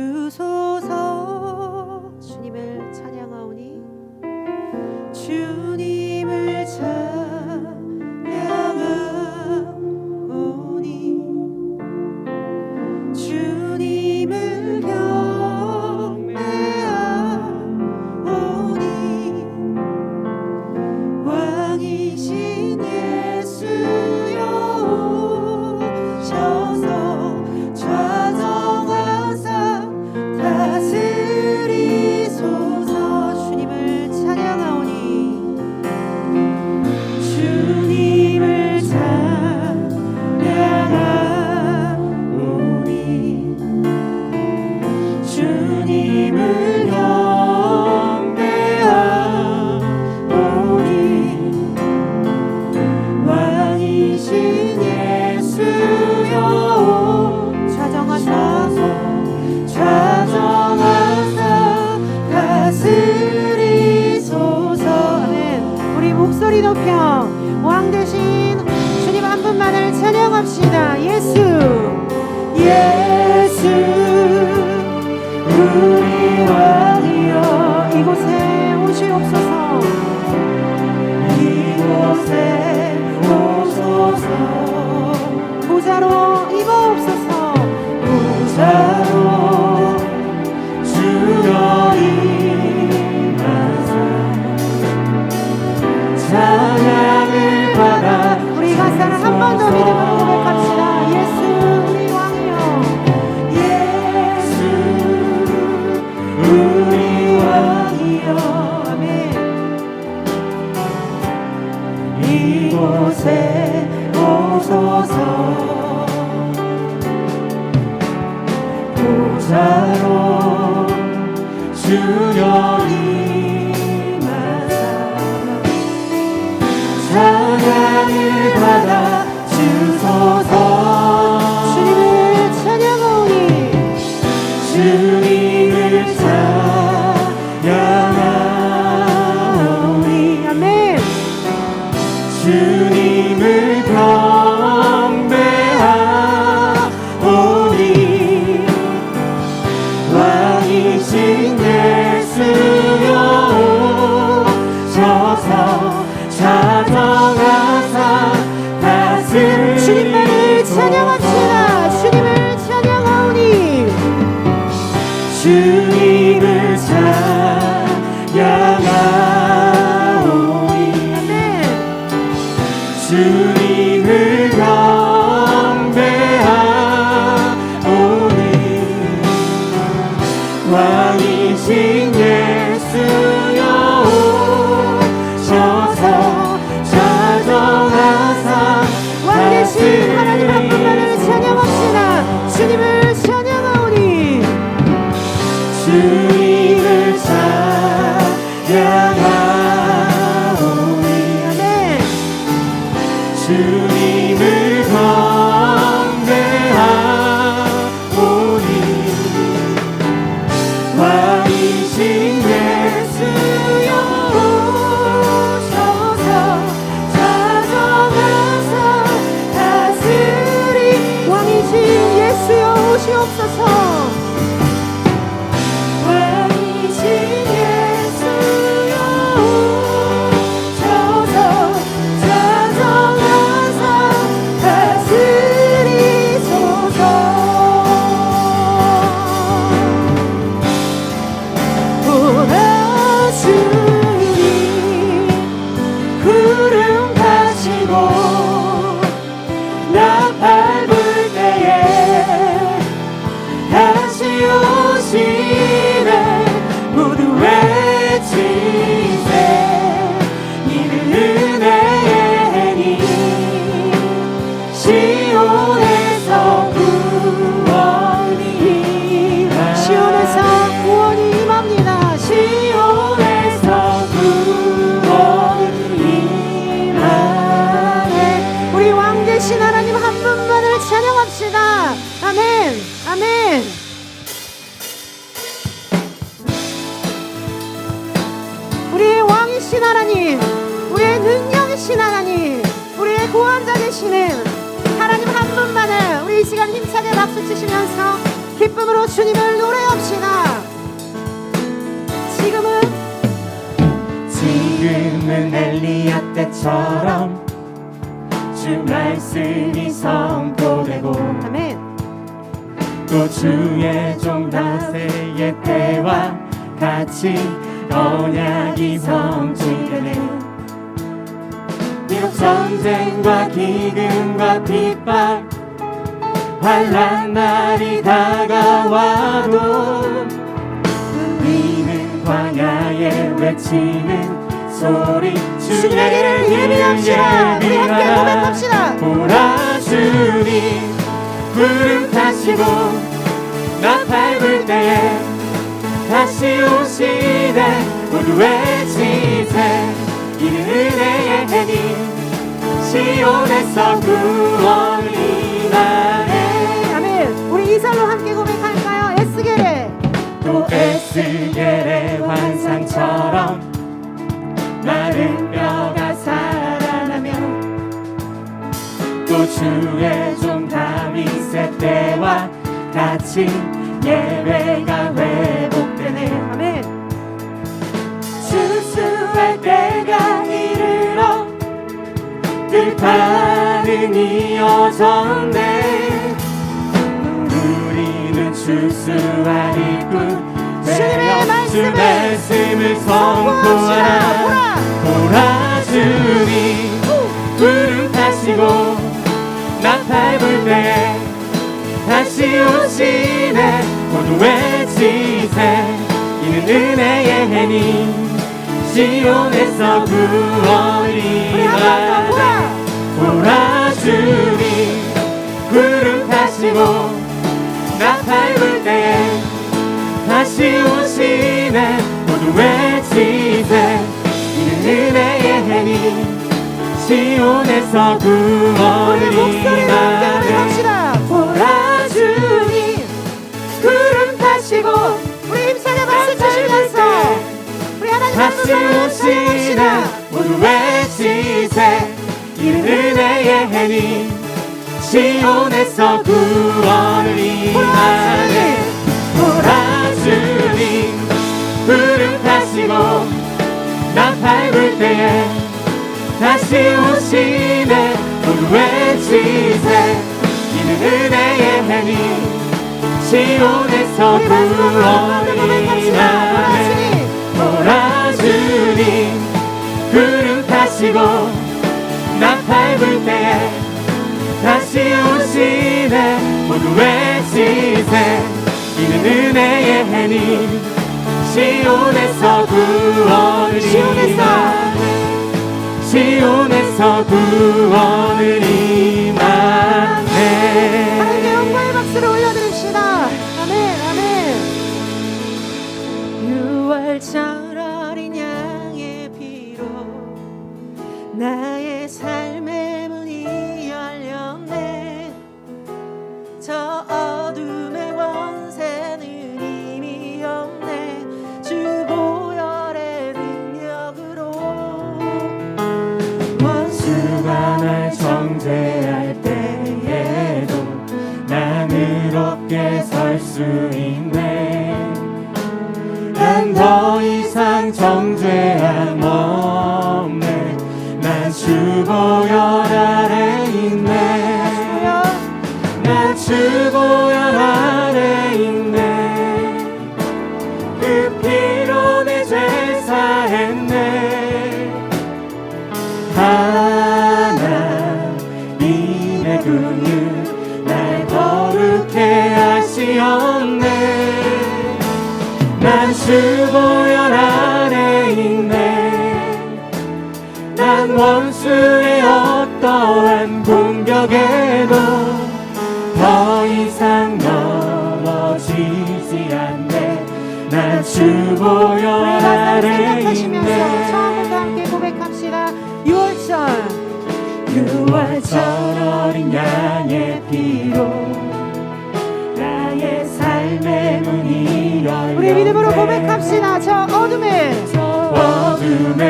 주소서. 주님을 찬양하오니 주님을 찬양하오니 주님을 경배하오니 왕이신 예수여 오셔서 좌정하사 다스리소서. 주님을 찬양하오니 주님을 찬양하오니 주님을 경배하오니 왕이신 예수여 좌정하사 다스리소서. 아멘. 우리 목소리 높여 왕 되신 주님 한 분만을 찬양합시다. 예수 예수 우리 왕이여 이곳에 오시옵소서. 이곳에 오소서. 보좌로 임하옵소서. 보좌로 주여 임하사 찬양을 받아. 우리 가사를 한 번 더 믿음으로 고백합시다. 예수 우리 왕이여 예수 우리 왕이여. 아멘. 이곳에 오소서. 보좌로 주여 임하사 찬양을 받아 주소서. 주님을 찬양하오니 주님을 찬양하오니 아멘. 주님을 경배하오니 왕이신 예수여 오셔서 좌정하사 다스리소서. 주님만을 찬양합시다. 주님을 찬양하오니 주님을 찬양하오니 아멘. 주님을 경배하오니 왕이신 예수여 오셔서 좌정하사 왕 되신 하나님 한 분만을 찬양합시다. 주님을 찬양하오니 주님을 찬양하오니 아멘. 주님을 경배하오니 왕이신 예수여 오셔서 좌정하사 다스리. 왕이신 예수여 오시옵소서. 왕이신 예수여 오셔서 좌정하사 다스리소서. 주님 구름 가시고 나 밟을 때에 다시 오시네. 모두 외치세 이는 은혜니 시온에서 구원이 임하. 시온에서 구원이 임합니다. 시온에서 구원이 임하네. 우리 왕 되신 하나님 한 분만을 찬양합시다. 아멘 아멘. 우리의 왕이신 하나님, 우리의 능력이신 하나님, 우리의 구원자 되시는 하나님 한 분만을 우리 이 시간 힘차게 박수 치시면서 기쁨으로 주님을 노래합시다. 항상처럼 주 말씀이 선포되고 아멘. 또 주의 종 다세의 때와 같이 언약이 성취되네. 비록 전쟁과 기근과 핍박 환난 날이 다가와도 우리는 광야에 외치는 소리 주의 길을 예비합시다. 우리 함께 고백합시다. 보라 주님 구름 타시고 나팔 불 때에 다시 오시네. 모두 외치세 이는 은혜의 해니 시온에서 구원을 인하네. 아멘. 우리 이살로 함께 고백할까요? 에스겔의 또 에스겔의 환상처럼 마른 뼈가 살아나며 또 주의 종 다윗의 때와 같이 예배가 회복되네. 아멘. 추수할 때가 이르러 들판은 이어졌네. 우리는 추수하리꾼 주님의 주 말씀을 선포하라. 보라 주님 구름 타시고 나팔 불 때 다시 오시네. 모두 외치세 이는 은혜의 해니 시온에서 구원을 이루네. 보라 주님 구름 타시고 나팔 불 때에 다시 오시네. 모두 외치세 이는 은혜의 해니 시온에서 구원을 이루네. 보라 주님 구름 타시고 우리 힘차게 박수 치시면서 우리 하나님 다시 오시네. 모두 외치세 이는 은혜의 해니 시온에서 구원을 이루네. 보라 주님 구름 타시고 나팔 불 때에 다시 오시네. 모두 외치세 이는 은혜의 해니 시온에서 구원을 이루네. 보라 주님 구름 타시고 나팔 불 때에 다시 오시네. 모두 외치세 이는 은혜의 해니 시온에서 구원을 이루네. 시온에서 구원을 이루네. 하나님께 영광의 박수를 올려드립시다. 아멘. 아멘. 6월절 어린 양의 피로 나의 삶의 문이 열렸네. 저 어둠의 권세는 이미 없네. 주 보혈의 능력으로 원수가 날 정죄할 때에도 난 의롭게 설 수 있네. 난 더 이상 정죄함 없네. 난 주 보혈 아래 있네. 난 주 보혈 아래 있네. 그 피로 내 죄 사했네. 하나님의 긍휼 날 거룩해 하시었네. 난 주 보혈 아래 있네. 난 원수의 어떠한 공격에도 더 이상 넘어지지 않네. 난 주 보혈 아래 있네. 처음부터 함께 고백합시다. 6월절 6월절 어린 양의 피로 나의 삶의 문이 열렸네. 우리 믿음으로 고백합시다. 저 어둠의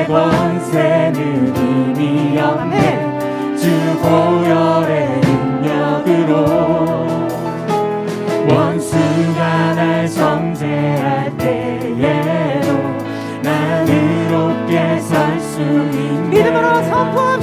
권세는 이미 없네. 주 보혈의 능력으로 원수가 날 정죄할 때에도 난 의롭게 설 수 있네. 믿음으로 선포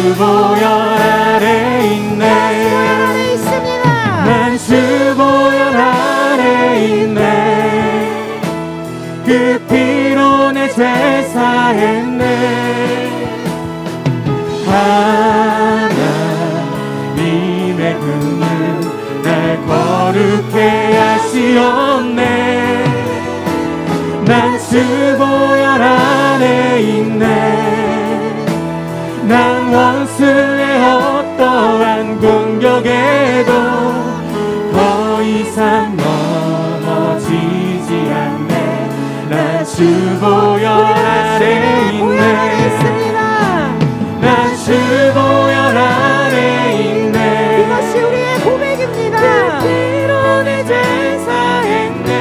주보혈 아래 있네. 안에 있습니다. 난 주보혈 아래 있네. 그 피로 내 죄 사했네. 하나님의 긍휼 날 거룩해 하시었네. 난 주보혈 안에 있네. 난 원수의 어떠한 공격에도 더 이상 넘어지지 않네. 난 주보혈 안에 있네. 난 주보혈 안에 있네. 이것이 우리의 고백입니다. 그 피로 내 죄 사했네.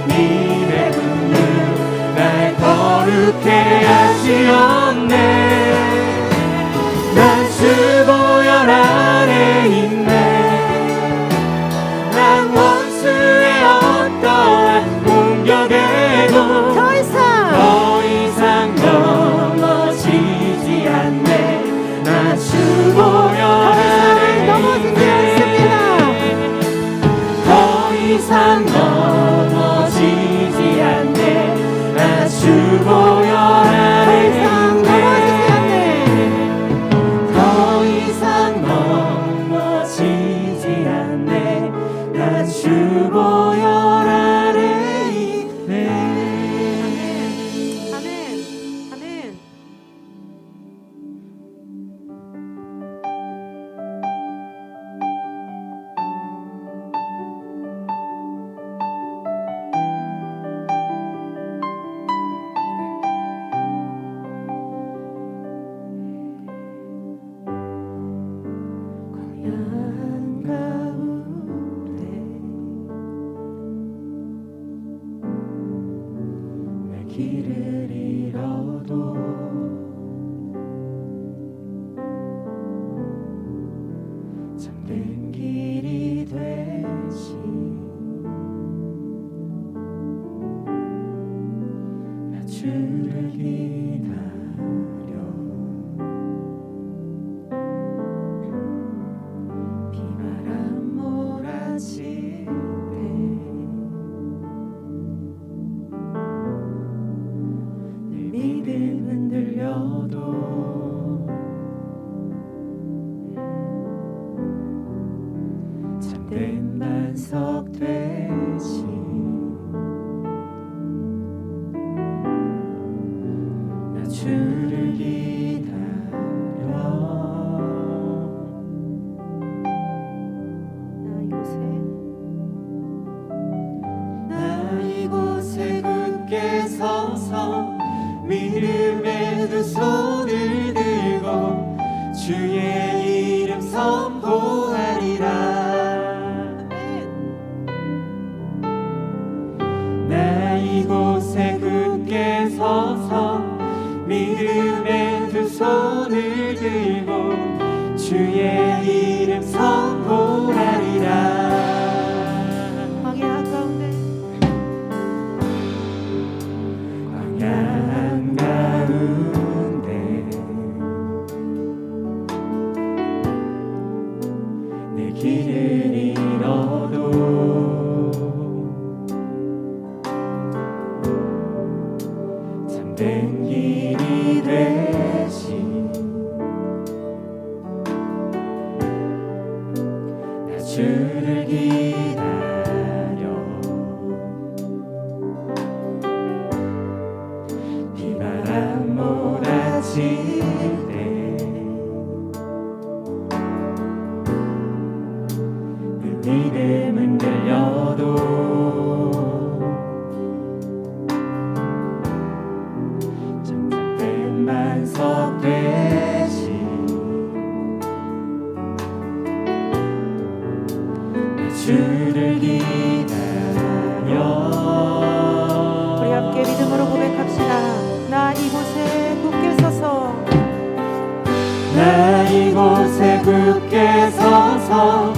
하나님의 긍휼 날 거룩해 하시었네. 난 주보혈 안에 있네. 난 원수의 어떠한 공격에도 더 이상 넘어지지 않네. 나 주보혈 안에 넘어지지 않습니다. 더 이상 넘어지지 않네. 나 주보혈 안에 더 이상 넘어지지 않네. 나 주보혈 안에 있네. 아멘. 아멘. 광야한 가운데 내 길을 잃어도 잠든 길이 되시 나 주를 기다려 비바람 몰아칠 때 내 믿음 흔들려도 잠든 반석 되시 나 주를 기다려 나 이곳에 굳게 서서 믿음의 두 손을 들고 주의 이름 선포하리라. 나 이곳에 굳게 서서 믿음의 두 손을 들고 주의 이름 선포하리라. 광야 가운데 광야한 가운데 내 길을 잃어도 잠든 길이 되시 나 주를 기다려 비바람 몰아칠 때 내 믿음 흔들려도 잠잠된 반석 되시 나 주를 기다려. 우리 함께 믿음으로 고백합시다. 나 이곳에 굳게 서서 나 이곳에 굳게 서서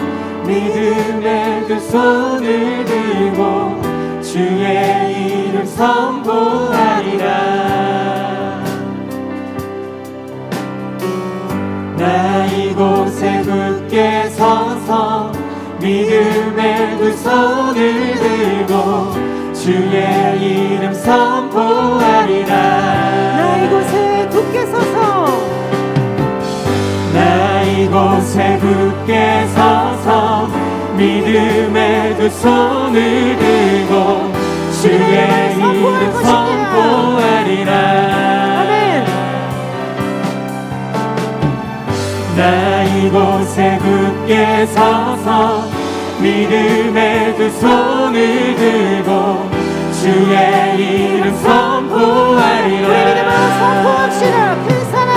믿음의 두 손을 들고 주의 이름 선포하리라. 이곳에 굳게 서서 믿음의 두 손을 들고 주의 이름 선포하리라. 나 이곳에 굳게 서서 나 이곳에 굳게 서서 믿음의 두 손을 들고 주의 이름 선포하리라. 아멘. 나 이곳에 굳게 서서 믿음의 두 손을 들고 주의 이름 선포하리라. 우리 믿음으로 선포합시다. 큰 사랑,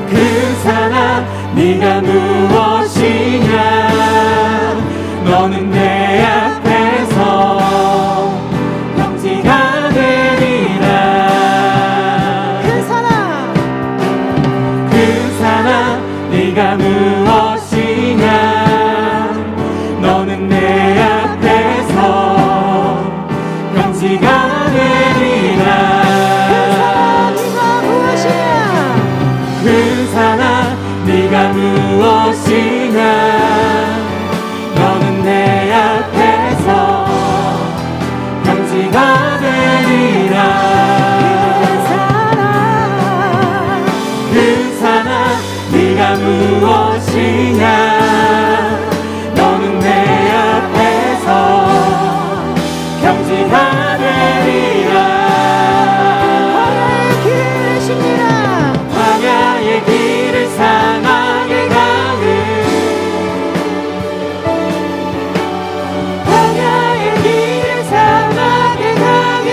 그 사랑 네가 무엇이냐. 너는 내 앞에서 평지가 되리라. 큰 사랑, 그 사랑 네가 무엇이냐. 너는 내 앞에서 평지가 되리라. 그 사랑 네가 무엇이냐. 너는 내 앞에서 평지가 되리라. 그 사랑 네가 무엇이냐. 너는 내 앞에서 평지가 되리라. 광야의 길을 십니다. 광야의 길을 사막의 강을 광야의 길을 사막의 강을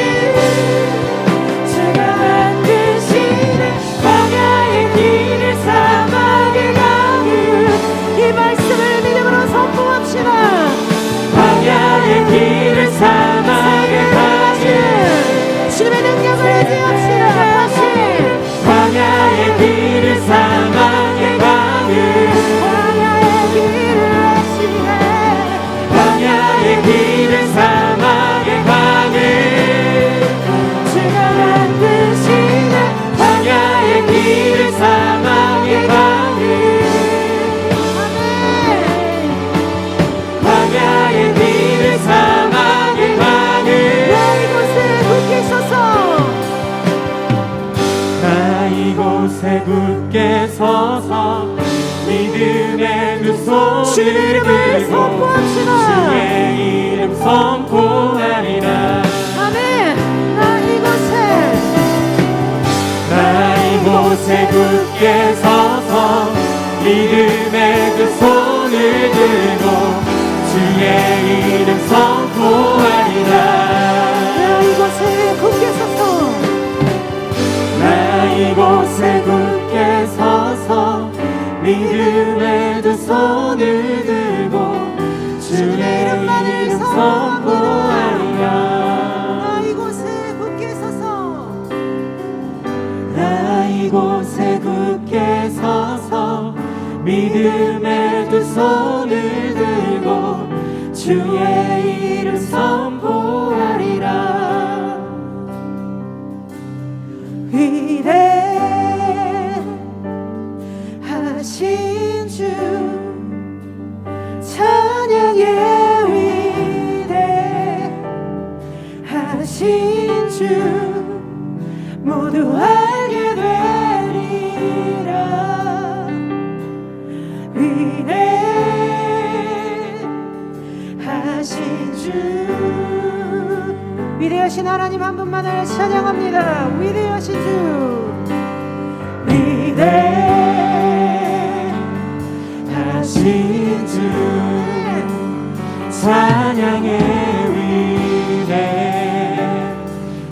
주가 만드시네. 광야의 길을 사막의 강을 이 말씀을 믿음으로 선포합시다. 광야의 길을 사막의 강을 주님의 능력을 의지합시다. 다시 광야의 길을 사막의 강을 광야의 길을 하시네. 광야의 길을 사막의 강을 주가 만드시네. 광야의 길을 사막의 강을 아멘. 광야의 길을 사막의 강을 나 이곳에 굳게 서서 나 이곳에 굳게 서서 믿음의 두 손을 주의 이름을 들고 선포합시다. 주의 이름 선포하리라. 아멘. 나 이곳에 굳게 서서 믿음의 두 손을 들고 주의 이름 선포하리라. 나 이곳에 굳게 서서 나 이곳에 굳게 서서 믿음의 두 손을 들고 주의 이름 선포하리라. 나 이곳에 굳게 서서 나 이곳에 굳게 서서 믿음의 두 손을 들고 주의 이름 선포하리라. 위대하신 주 찬양의 위대하신 주 모두 알게 되리라. 위대하신 주 위대하신 하나님 한 분만을 찬양합니다. 위대하신 주 위대하신 주 찬양의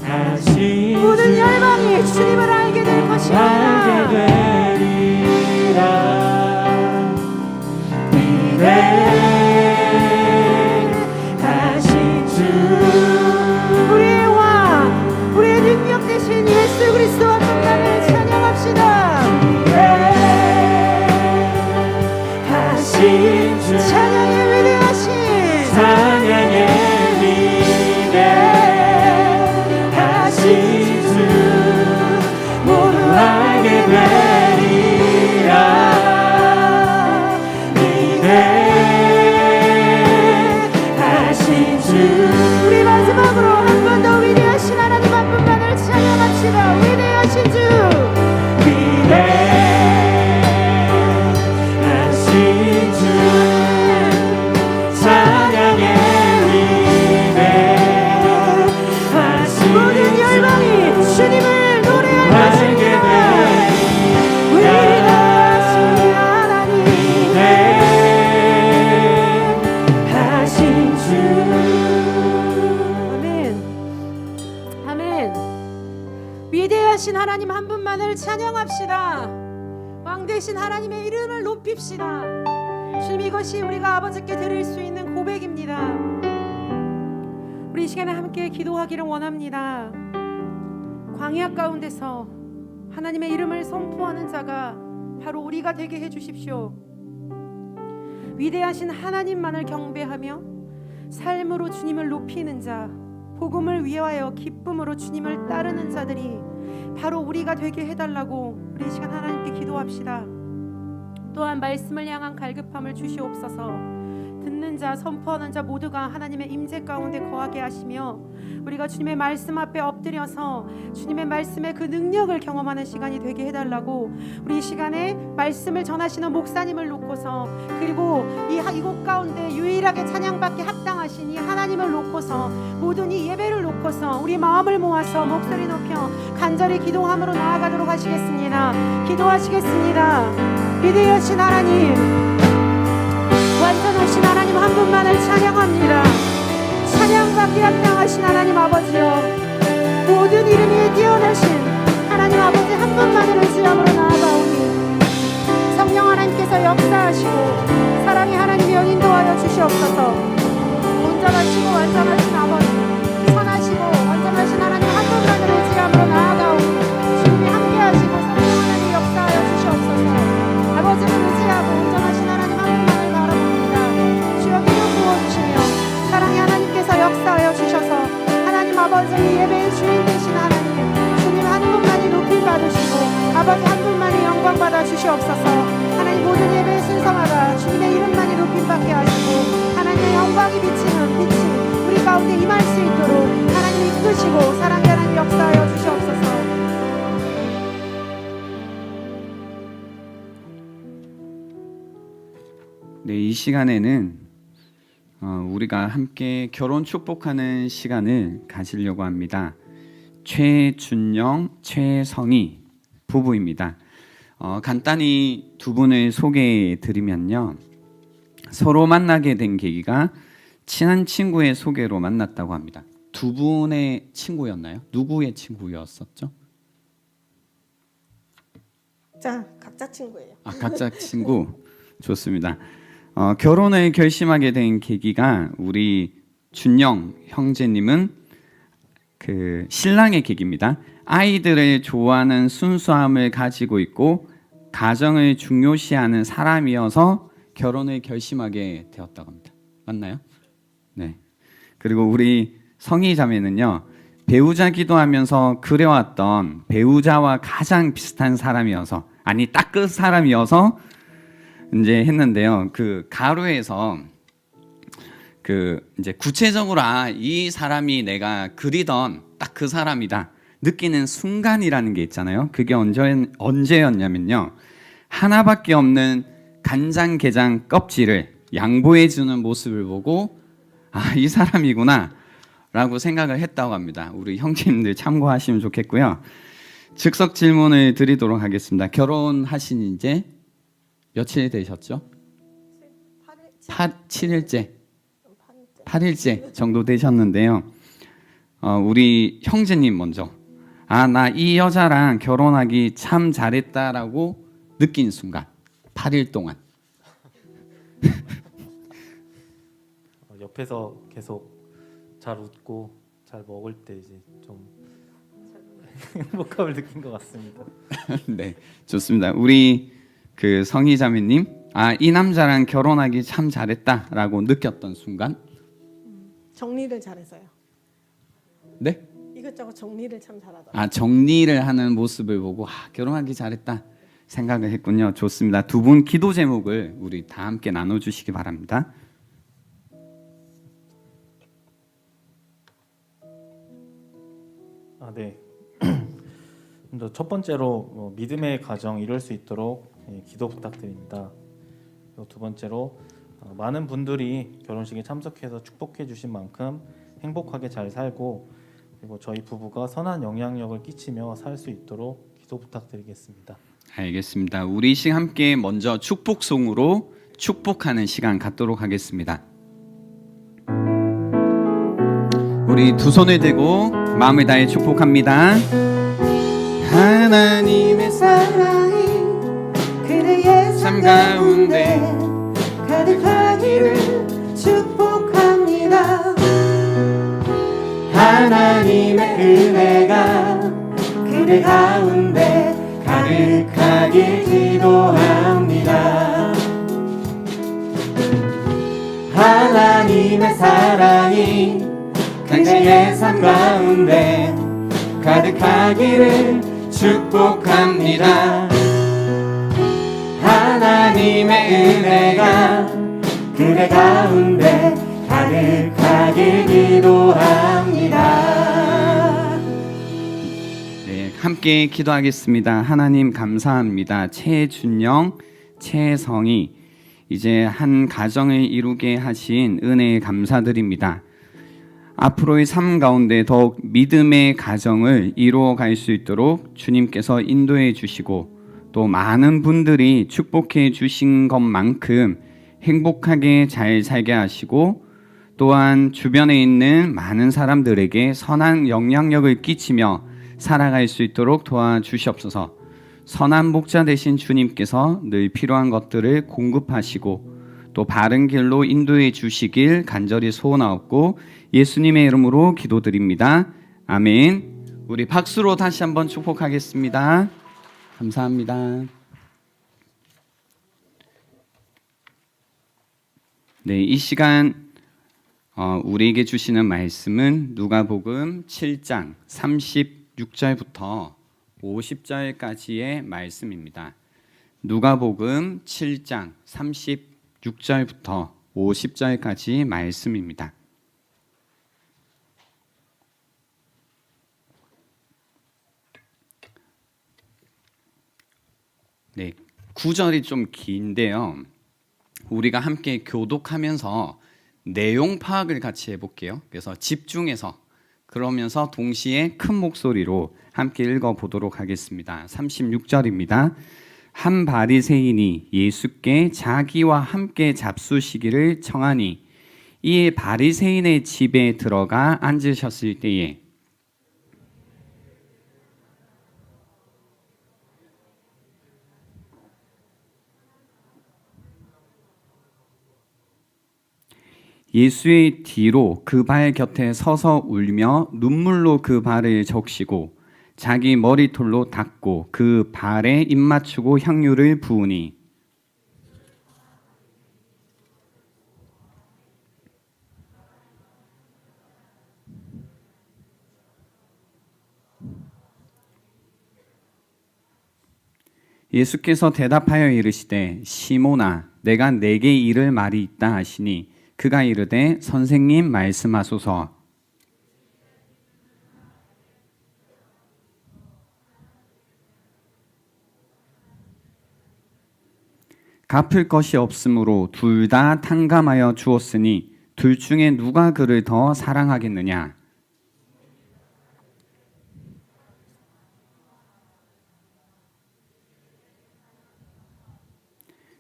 위대하신 모든 주 열방이 주님을 알게 될 것입니다. 알게 되리라. 위대하신 주 우리의 왕, 우리의 능력 되신 예수 그리스도 한 분만을 찬양합시다. 위대하신 주 찬양의 위대하신 찬양의 위대하신 주 모두 알게 되리라. 위대하신 주 위대하신 주 찬양해 위대하신 모든 열방이 주님을 노래할 것입니다. 위대하신 하나님 위대하신 주 아멘 아멘. 위대하신 하나님 한 분만을 찬양합시다. 왕 되신 하나님의 이름을 높입시다. 주님, 이것이 우리가 아버지께 드릴 수 있는 고백입니다. 우리 이 시간에 함께 기도하기를 원합니다. 광야 가운데서 하나님의 이름을 선포하는 자가 바로 우리가 되게 해주십시오. 위대하신 하나님만을 경배하며 삶으로 주님을 높이는 자, 복음을 위하여 기쁨으로 주님을 따르는 자들이 바로 우리가 되게 해달라고 우리 이 시간 하나님께 기도합시다. 또한 말씀을 향한 갈급함을 주시옵소서. 듣는 자, 선포하는 자 모두가 하나님의 임재 가운데 거하게 하시며 우리가 주님의 말씀 앞에 엎드려서 주님의 말씀의 그 능력을 경험하는 시간이 되게 해달라고 우리 이 시간에 말씀을 전하시는 목사님을 놓고서 그리고 이곳 가운데 유일하게 찬양받게 합당하신 이 하나님을 놓고서 모든 이 예배를 놓고서 우리 마음을 모아서 목소리 높여 간절히 기도함으로 나아가도록 하시겠습니다. 기도하시겠습니다. 위대하신 하나님, 완전하신 하나님 한 분만을 찬양합니다. 찬양받기 합당하신 하나님 아버지여, 모든 이름이 뛰어나신 하나님 아버지 한 분만을 의지함으로 나아가오니 성령 하나님께서 역사하시고 사랑의 하나님이여 인도하여 주시옵소서. 온전하시고 완전하신 아버지, 선하시고 완전하신 하나님 한 분만을 의지함으로 나아가오니 주님이 함께하시고 성령 하나님 역사하여 주시옵소서. 아버지를 의지하고 온전하신 하나님 한 분만을 바라봅니다. 주여 기름 부어주시며 사랑의 하나님께서 역사하여 주셔서 하나님 아버지 예배의 주인 되신 하나님, 주님 한 분만이 높임 받으시고 아버지 한 분만이 영광 받아 주시옵소서. 하나님 모든 예배의 순서마다 주님의 이름만이 높임 받게 하시고 하나님의 영광이 비치는 빛이 우리 가운데 임할 수 있도록 하나님 이끄시고 사랑의 하나님 역사하여 주시옵소서. 네, 이 시간에는 우리가 함께 결혼 축복하는 시간을 가지려고 합니다. 최준영, 최성희 부부입니다. 간단히 두 분을 소개해 드리면요, 서로 만나게 된 계기가 친한 친구의 소개로 만났다고 합니다. 두 분의 친구였나요? 누구의 친구였었죠? 자, 각자 친구예요. 아, 각자 친구. 좋습니다. 결혼을 결심하게 된 계기가 우리 준영 형제님은 그 신랑의 계기입니다. 아이들을 좋아하는 순수함을 가지고 있고 가정을 중요시하는 사람이어서 결혼을 결심하게 되었다고 합니다. 맞나요? 네. 그리고 우리 성희 자매는요, 배우자 기도하면서 그려왔던 배우자와 가장 비슷한 사람이어서, 아니 딱 그 사람이어서 이제 했는데요. 그 가로에서 그 이제 구체적으로 이 사람이 내가 그리던 딱 그 사람이다 느끼는 순간이라는 게 있잖아요. 그게 언제였냐면요, 하나밖에 없는 간장게장 껍질을 양보해 주는 모습을 보고 이 사람이구나 라고 생각을 했다고 합니다. 우리 형제님들 참고하시면 좋겠고요. 즉석 질문을 드리도록 하겠습니다. 결혼하신 이제 며칠 되셨죠? 7일째 8일째 정도 되셨는데요. 우리 형제님 먼저 나 이 여자랑 결혼하기 참 잘했다라고 느낀 순간, 8일 동안. 옆에서 계속 잘 웃고 잘 먹을 때 이제 좀 행복함을 느낀 것 같습니다. 네, 좋습니다. 우리 그 성희 자매님, 이 남자랑 결혼하기 참 잘했다라고 느꼈던 순간? 정리를 잘해서요. 네? 이것저것 정리를 참 잘하더라고요. 정리를 하는 모습을 보고 결혼하기 잘했다 생각을 했군요. 좋습니다. 두 분 기도 제목을 우리 다 함께 나눠주시기 바랍니다. 네. 먼저 첫 번째로 믿음의 가정 이룰 수 있도록 기도 부탁드립니다. 그리고 두 번째로 많은 분들이 결혼식에 참석해서 축복해 주신 만큼 행복하게 잘 살고 그리고 저희 부부가 선한 영향력을 끼치며 살 수 있도록 기도 부탁드리겠습니다. 알겠습니다. 우리 시 함께 먼저 축복송으로 축복하는 시간 갖도록 하겠습니다. 우리 두 손을 들고 마음을 다해 축복합니다. 하나님의 사랑이 그대의 삶 가운데 가득하기를 축복합니다. 하나님의 은혜가 그대 가운데 가득하길 기도합니다. 하나님의 사랑이 당신의 삶 가운데 가득하기를 축복합니다. 하나님의 은혜가 그대 가운데 가득하길 기도합니다. 네, 함께 기도하겠습니다. 하나님 감사합니다. 최준영, 최성희 이제 한 가정을 이루게 하신 은혜에 감사드립니다. 앞으로의 삶 가운데 더욱 믿음의 가정을 이루어 갈 수 있도록 주님께서 인도해 주시고 또 많은 분들이 축복해 주신 것만큼 행복하게 잘 살게 하시고 또한 주변에 있는 많은 사람들에게 선한 영향력을 끼치며 살아갈 수 있도록 도와주시옵소서. 선한 목자 되신 주님께서 늘 필요한 것들을 공급하시고 또 바른 길로 인도해 주시길 간절히 소원하옵고 예수님의 이름으로 기도드립니다. 아멘. 우리 박수로 다시 한번 축복하겠습니다. 감사합니다. 네, 이 시간 우리에게 주시는 말씀은 누가복음 7장 36절부터 50절까지의 말씀입니다. 누가복음 7장 36절부터 50절까지 말씀입니다. 네, 구절이 좀 긴데요. 우리가 함께 교독하면서 내용 파악을 같이 해볼게요. 그래서 집중해서 그러면서 동시에 큰 목소리로 함께 읽어보도록 하겠습니다. 36절입니다. 한 바리새인이 예수께 자기와 함께 잡수시기를 청하니 이에 바리새인의 집에 들어가 앉으셨을 때에 예수의 뒤로 그 발 곁에 서서 울며 눈물로 그 발을 적시고 자기 머리털로 닦고 그 발에 입 맞추고 향유를 부으니 예수께서 대답하여 이르시되 시몬아 내가 네게 이를 말이 있다 하시니 그가 이르되 선생님 말씀하소서. 갚을 것이 없으므로 둘 다 탕감하여 주었으니 둘 중에 누가 그를 더 사랑하겠느냐.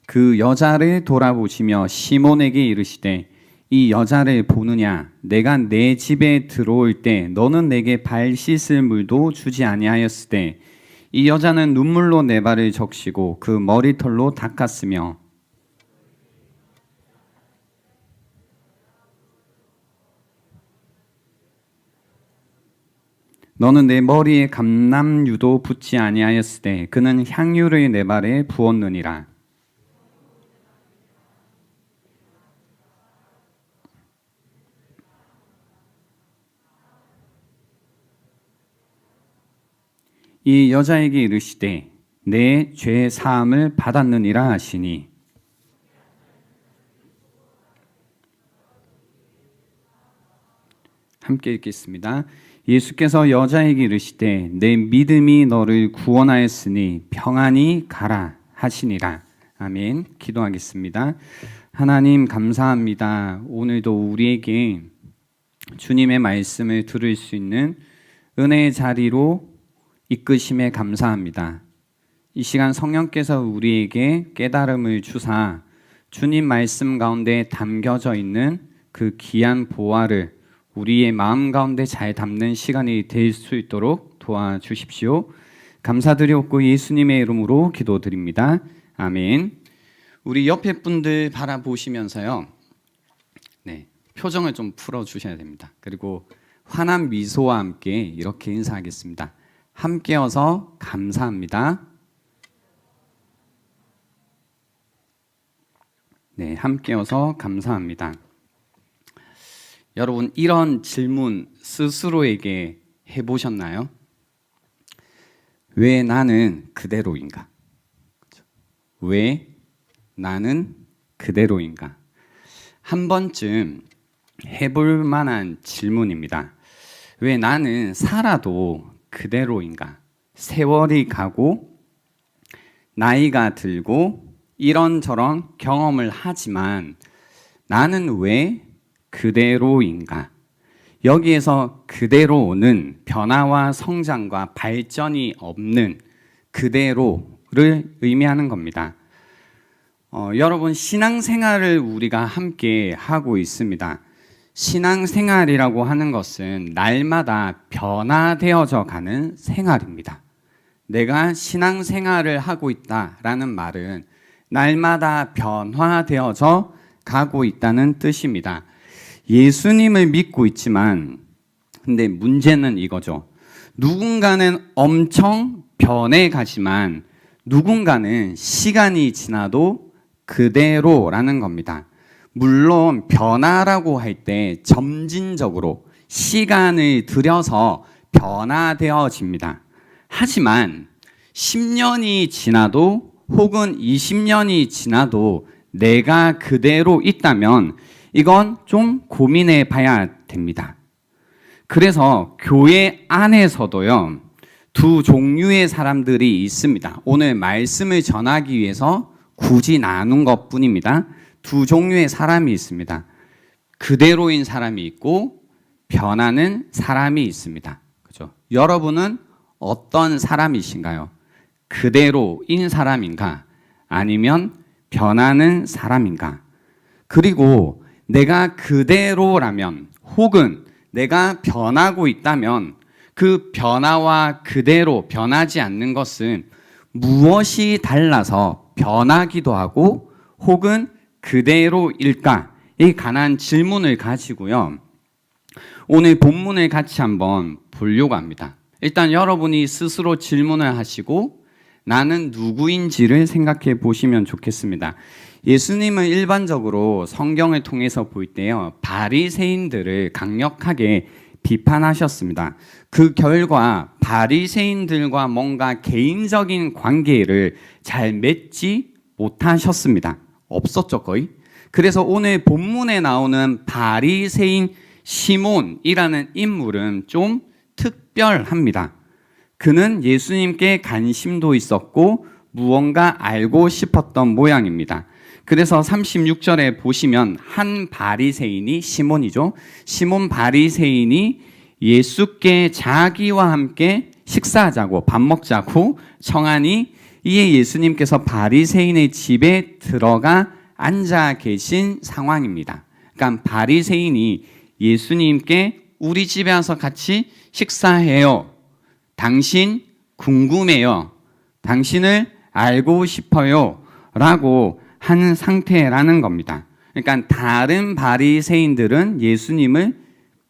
그 여자를 돌아보시며 시몬에게 이르시되 이 여자를 보느냐 내가 내 집에 들어올 때 너는 내게 발 씻을 물도 주지 아니하였으되 이 여자는 눈물로 내 발을 적시고 그 머리털로 닦았으며 너는 내 머리에 감람유도 붓지 아니하였으되 그는 향유를 내 발에 부었느니라. 이 여자에게 이르시되 내 죄 사함을 받았느니라 하시니 함께 읽겠습니다. 예수께서 여자에게 이르시되 내 믿음이 너를 구원하였으니 평안히 가라 하시니라. 아멘. 기도하겠습니다. 하나님 감사합니다. 오늘도 우리에게 주님의 말씀을 들을 수 있는 은혜의 자리로 이끄심에 감사합니다. 이 시간 성령께서 우리에게 깨달음을 주사 주님 말씀 가운데 담겨져 있는 그 귀한 보화를 우리의 마음 가운데 잘 담는 시간이 될 수 있도록 도와주십시오. 감사드리옵고 예수님의 이름으로 기도드립니다. 아멘. 우리 옆에 분들 바라보시면서요. 네, 표정을 좀 풀어주셔야 됩니다. 그리고 환한 미소와 함께 이렇게 인사하겠습니다. 함께여서 감사합니다. 네, 함께여서 감사합니다. 여러분, 이런 질문 스스로에게 해보셨나요? 왜 나는 그대로인가? 왜 나는 그대로인가? 한 번쯤 해볼 만한 질문입니다. 왜 나는 살아도 그대로인가? 세월이 가고 나이가 들고 이런저런 경험을 하지만 나는 왜 그대로인가? 여기에서 그대로는 변화와 성장과 발전이 없는 그대로를 의미하는 겁니다. 여러분, 신앙생활을 우리가 함께 하고 있습니다. 신앙생활이라고 하는 것은 날마다 변화되어져 가는 생활입니다. 내가 신앙생활을 하고 있다라는 말은 날마다 변화되어져 가고 있다는 뜻입니다. 예수님을 믿고 있지만 근데 문제는 이거죠. 누군가는 엄청 변해가지만 누군가는 시간이 지나도 그대로라는 겁니다. 물론 변화라고 할 때 점진적으로 시간을 들여서 변화되어집니다. 하지만 10년이 지나도 혹은 20년이 지나도 내가 그대로 있다면 이건 좀 고민해 봐야 됩니다. 그래서 교회 안에서도요, 두 종류의 사람들이 있습니다. 오늘 말씀을 전하기 위해서 굳이 나눈 것 뿐입니다. 두 종류의 사람이 있습니다. 그대로인 사람이 있고 변하는 사람이 있습니다. 그죠? 여러분은 어떤 사람이신가요? 그대로인 사람인가? 아니면 변하는 사람인가? 그리고 내가 그대로라면 혹은 내가 변하고 있다면 그 변화와 그대로 변하지 않는 것은 무엇이 달라서 변하기도 하고 혹은 그대로일까에 관한 질문을 가지고요. 오늘 본문을 같이 한번 보려고 합니다. 일단 여러분이 스스로 질문을 하시고 나는 누구인지를 생각해 보시면 좋겠습니다. 예수님은 일반적으로 성경을 통해서 볼 때요, 바리새인들을 강력하게 비판하셨습니다. 그 결과 바리새인들과 뭔가 개인적인 관계를 잘 맺지 못하셨습니다. 없었죠, 거의. 그래서 오늘 본문에 나오는 바리새인 시몬이라는 인물은 좀 특별합니다. 그는 예수님께 관심도 있었고 무언가 알고 싶었던 모양입니다. 그래서 36절에 보시면 한 바리새인이 시몬이죠. 시몬 바리새인이 예수께 자기와 함께 식사하자고 밥 먹자고 청하니 이에 예수님께서 바리새인의 집에 들어가 앉아 계신 상황입니다. 그러니까 바리새인이 예수님께 우리 집에 와서 같이 식사해요. 당신 궁금해요. 당신을 알고 싶어요. 라고 한 상태라는 겁니다. 그러니까 다른 바리새인들은 예수님을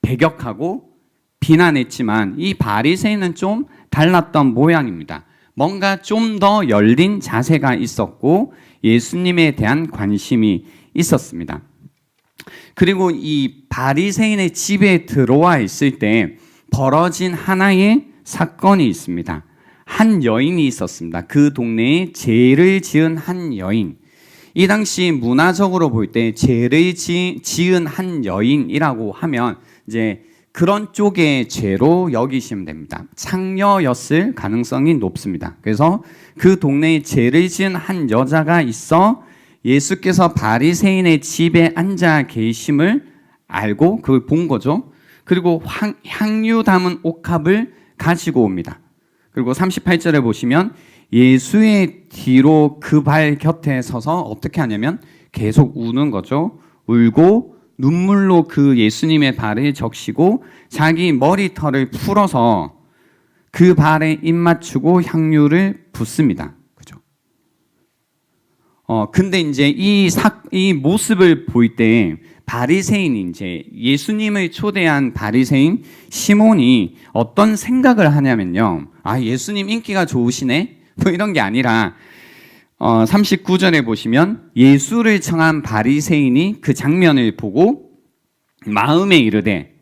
배격하고 비난했지만 이 바리새인은 좀 달랐던 모양입니다. 뭔가 좀 더 열린 자세가 있었고 예수님에 대한 관심이 있었습니다. 그리고 이 바리새인의 집에 들어와 있을 때 벌어진 하나의 사건이 있습니다. 한 여인이 있었습니다. 그 동네에 죄를 지은 한 여인. 이 당시 문화적으로 볼 때 죄를 지은 한 여인이라고 하면 이제 그런 쪽의 죄로 여기시면 됩니다. 창녀였을 가능성이 높습니다. 그래서 그 동네에 죄를 지은 한 여자가 있어 예수께서 바리새인의 집에 앉아 계심을 알고 그걸 본 거죠. 그리고 향유 담은 옥합을 가지고 옵니다. 그리고 38절에 보시면 예수의 뒤로 그 발 곁에 서서 어떻게 하냐면 계속 우는 거죠. 울고 눈물로 그 예수님의 발을 적시고 자기 머리털을 풀어서 그 발에 입 맞추고 향유를 붓습니다. 그죠? 근데 이제 이 모습을 볼 때 바리새인이 이제 예수님을 초대한 바리새인 시몬이 어떤 생각을 하냐면요. 아, 예수님 인기가 좋으시네? 뭐 이런 게 아니라 39절에 보시면 예수를 청한 바리새인이 그 장면을 보고 마음에 이르되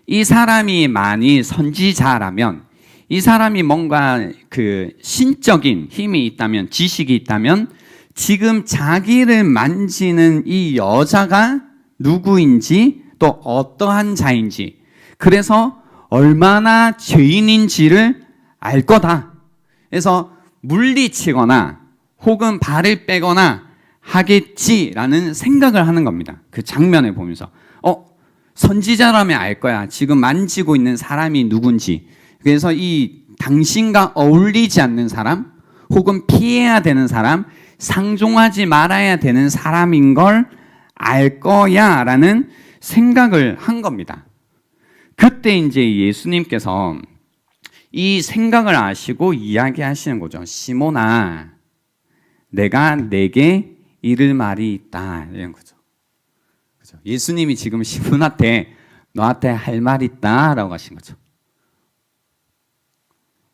이 사람이 만일 선지자라면 이 사람이 뭔가 그 신적인 힘이 있다면 지식이 있다면 지금 자기를 만지는 이 여자가 누구인지 또 어떠한 자인지 그래서 얼마나 죄인인지를 알 거다. 그래서 물리치거나 혹은 발을 빼거나 하겠지라는 생각을 하는 겁니다. 그 장면을 보면서 선지자라면 알 거야. 지금 만지고 있는 사람이 누군지. 그래서 이 당신과 어울리지 않는 사람 혹은 피해야 되는 사람 상종하지 말아야 되는 사람인 걸 알 거야 라는 생각을 한 겁니다. 그때 이제 예수님께서 이 생각을 아시고 이야기하시는 거죠. 시몬아, 내가 내게 이를 말이 있다. 이런 거죠. 그죠? 예수님이 지금 시몬한테 너한테 할 말 있다 라고 하신 거죠.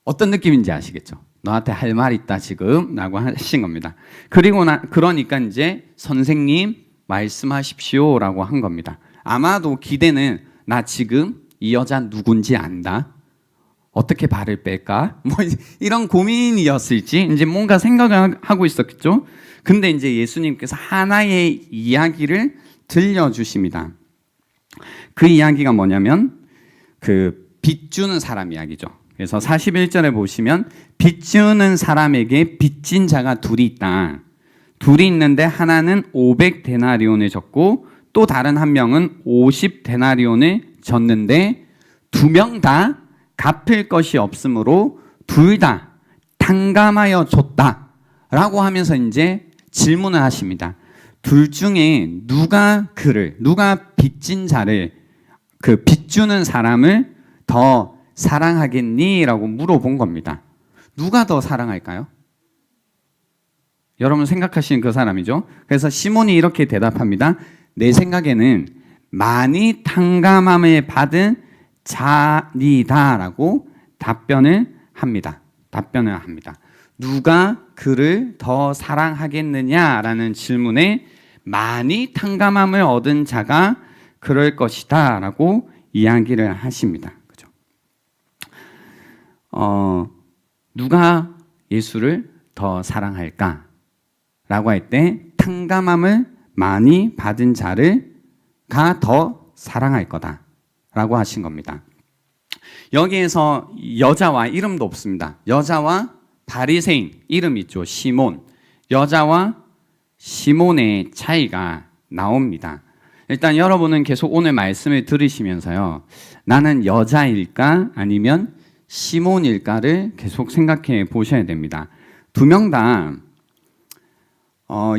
어떤 느낌인지 아시겠죠? 너한테 할 말 있다 지금 라고 하신 겁니다. 그러니까 이제 선생님 말씀하십시오 라고 한 겁니다. 아마도 기대는 나 지금 이 여자 누군지 안다. 어떻게 발을 뺄까? 뭐 이런 고민이었을지 이제 뭔가 생각을 하고 있었겠죠. 근데 이제 예수님께서 하나의 이야기를 들려주십니다. 그 이야기가 뭐냐면 그 빚 주는 사람 이야기죠. 그래서 41절에 보시면 빚 주는 사람에게 빚진 자가 둘이 있다. 둘이 있는데 하나는 500데나리온을 졌고 또 다른 한 명은 50데나리온을 졌는데 두 명 다 갚을 것이 없으므로 둘 다 탕감하여 줬다라고 하면서 이제 질문을 하십니다. 둘 중에 누가 빚진 자를 그 빚주는 사람을 더 사랑하겠니? 라고 물어본 겁니다. 누가 더 사랑할까요? 여러분 생각하시는 그 사람이죠. 그래서 시몬이 이렇게 대답합니다. 내 생각에는 많이 탕감함을 받은 자니다라고 답변을 합니다. 누가 그를 더 사랑하겠느냐라는 질문에 많이 탕감함을 얻은 자가 그럴 것이다라고 이야기를 하십니다. 그죠? 누가 예수를 더 사랑할까? 라고 할 때 탕감함을 많이 받은 자가 더 사랑할 거다 라고 하신 겁니다. 여기에서 여자와 이름도 없습니다. 여자와 바리새인 이름 있죠. 시몬. 여자와 시몬의 차이가 나옵니다. 일단 여러분은 계속 오늘 말씀을 들으시면서요. 나는 여자일까 아니면 시몬일까를 계속 생각해 보셔야 됩니다. 두 명 다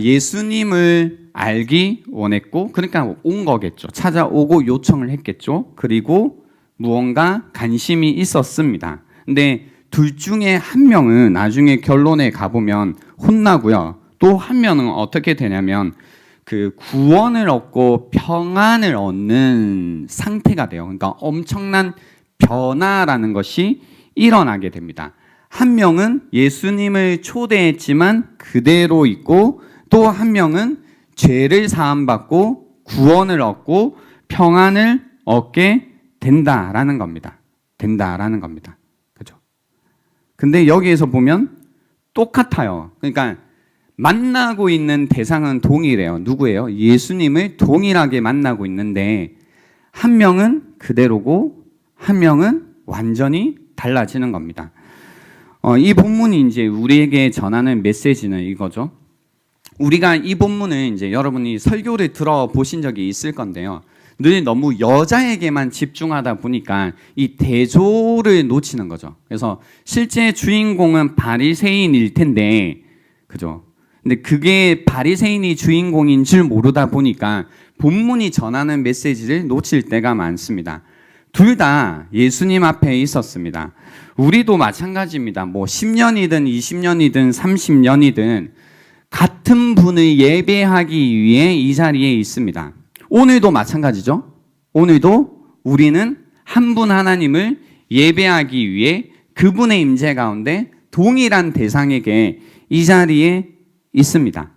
예수님을 알기 원했고 그러니까 온 거겠죠. 찾아오고 요청을 했겠죠. 그리고 무언가 관심이 있었습니다. 근데 둘 중에 한 명은 나중에 결론에 가보면 혼나고요. 또 한 명은 어떻게 되냐면 그 구원을 얻고 평안을 얻는 상태가 돼요. 그러니까 엄청난 변화라는 것이 일어나게 됩니다. 한 명은 예수님을 초대했지만 그대로 있고 또 한 명은 죄를 사함받고 구원을 얻고 평안을 얻게 된다라는 겁니다. 그죠? 근데 여기에서 보면 똑같아요. 그러니까 만나고 있는 대상은 동일해요. 누구예요? 예수님을 동일하게 만나고 있는데 한 명은 그대로고 한 명은 완전히 달라지는 겁니다. 이 본문이 이제 우리에게 전하는 메시지는 이거죠. 우리가 이 본문을 이제 여러분이 설교를 들어보신 적이 있을 건데요. 늘 너무 여자에게만 집중하다 보니까 이 대조를 놓치는 거죠. 그래서 실제 주인공은 바리새인일 텐데, 그죠? 근데 그게 바리새인이 주인공인 줄 모르다 보니까 본문이 전하는 메시지를 놓칠 때가 많습니다. 둘 다 예수님 앞에 있었습니다. 우리도 마찬가지입니다. 뭐 10년이든 20년이든 30년이든 같은 분을 예배하기 위해 이 자리에 있습니다. 오늘도 마찬가지죠. 오늘도 우리는 한 분 하나님을 예배하기 위해 그분의 임재 가운데 동일한 대상에게 이 자리에 있습니다.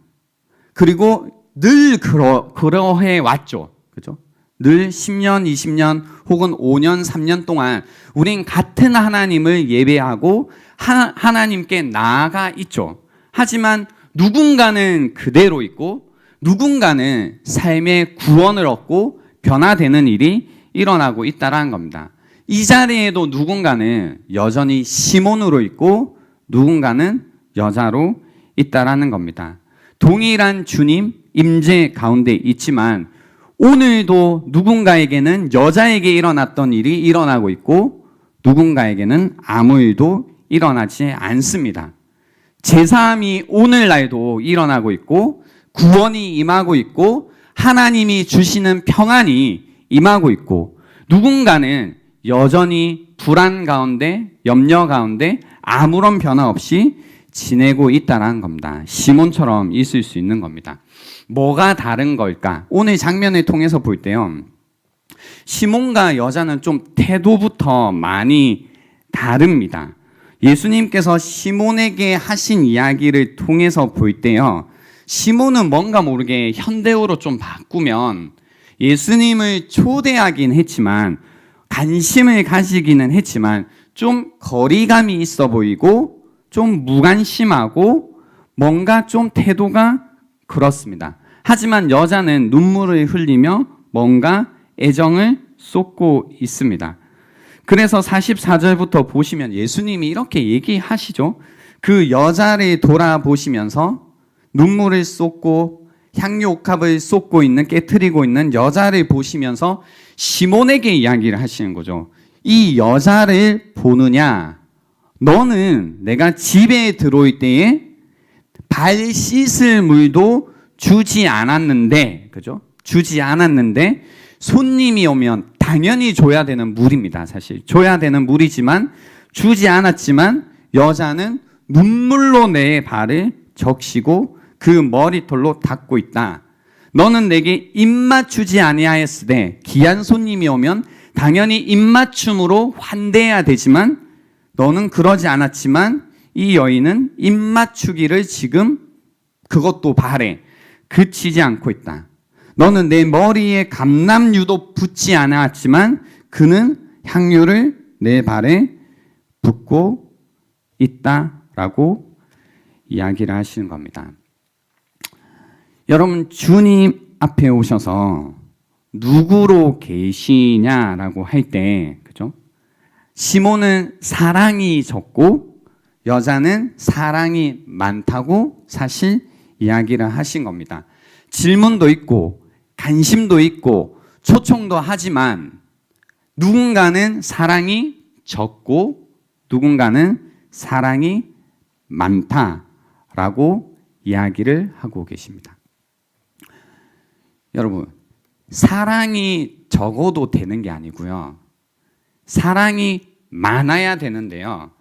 그리고 늘 그러해 왔죠. 그죠? 늘 10년, 20년 혹은 5년, 3년 동안 우린 같은 하나님을 예배하고 하나님께 나아가 있죠. 하지만 누군가는 그대로 있고 누군가는 삶의 구원을 얻고 변화되는 일이 일어나고 있다는 겁니다. 이 자리에도 누군가는 여전히 시몬으로 있고 누군가는 여자로 있다라는 겁니다. 동일한 주님 임재 가운데 있지만 오늘도 누군가에게는 여자에게 일어났던 일이 일어나고 있고 누군가에게는 아무 일도 일어나지 않습니다. 제사함이 오늘날도 일어나고 있고 구원이 임하고 있고 하나님이 주시는 평안이 임하고 있고 누군가는 여전히 불안 가운데 염려 가운데 아무런 변화 없이 지내고 있다는 겁니다. 시몬처럼 있을 수 있는 겁니다. 뭐가 다른 걸까? 오늘 장면을 통해서 볼 때요. 시몬과 여자는 좀 태도부터 많이 다릅니다. 예수님께서 시몬에게 하신 이야기를 통해서 볼 때요. 시몬은 뭔가 모르게 현대어로 좀 바꾸면 예수님을 초대하긴 했지만 관심을 가지기는 했지만 좀 거리감이 있어 보이고 좀 무관심하고 뭔가 좀 태도가 그렇습니다. 하지만 여자는 눈물을 흘리며 뭔가 애정을 쏟고 있습니다. 그래서 44절부터 보시면 예수님이 이렇게 얘기하시죠. 그 여자를 돌아보시면서 눈물을 쏟고 향유 옥합을 쏟고 있는 깨트리고 있는 여자를 보시면서 시몬에게 이야기를 하시는 거죠. 이 여자를 보느냐? 너는 내가 집에 들어올 때에 발 씻을 물도 주지 않았는데, 그죠? 주지 않았는데 손님이 오면 당연히 줘야 되는 물입니다. 사실 줘야 되는 물이지만 주지 않았지만 여자는 눈물로 내 발을 적시고 그 머리털로 닦고 있다. 너는 내게 입맞추지 아니하였으되 귀한 손님이 오면 당연히 입맞춤으로 환대해야 되지만 너는 그러지 않았지만 이 여인은 입맞추기를 지금 그것도 바래 그치지 않고 있다. 너는 내 머리에 감람유도 붓지 않았지만 그는 향유를 내 발에 붓고 있다라고 이야기를 하시는 겁니다. 여러분 주님 앞에 오셔서 누구로 계시냐라고 할 때, 그죠? 시몬은 사랑이 적고 여자는 사랑이 많다고 사실 이야기를 하신 겁니다. 질문도 있고 관심도 있고 초청도 하지만 누군가는 사랑이 적고 누군가는 사랑이 많다라고 이야기를 하고 계십니다. 여러분, 사랑이 적어도 되는 게 아니고요. 사랑이 많아야 되는데요.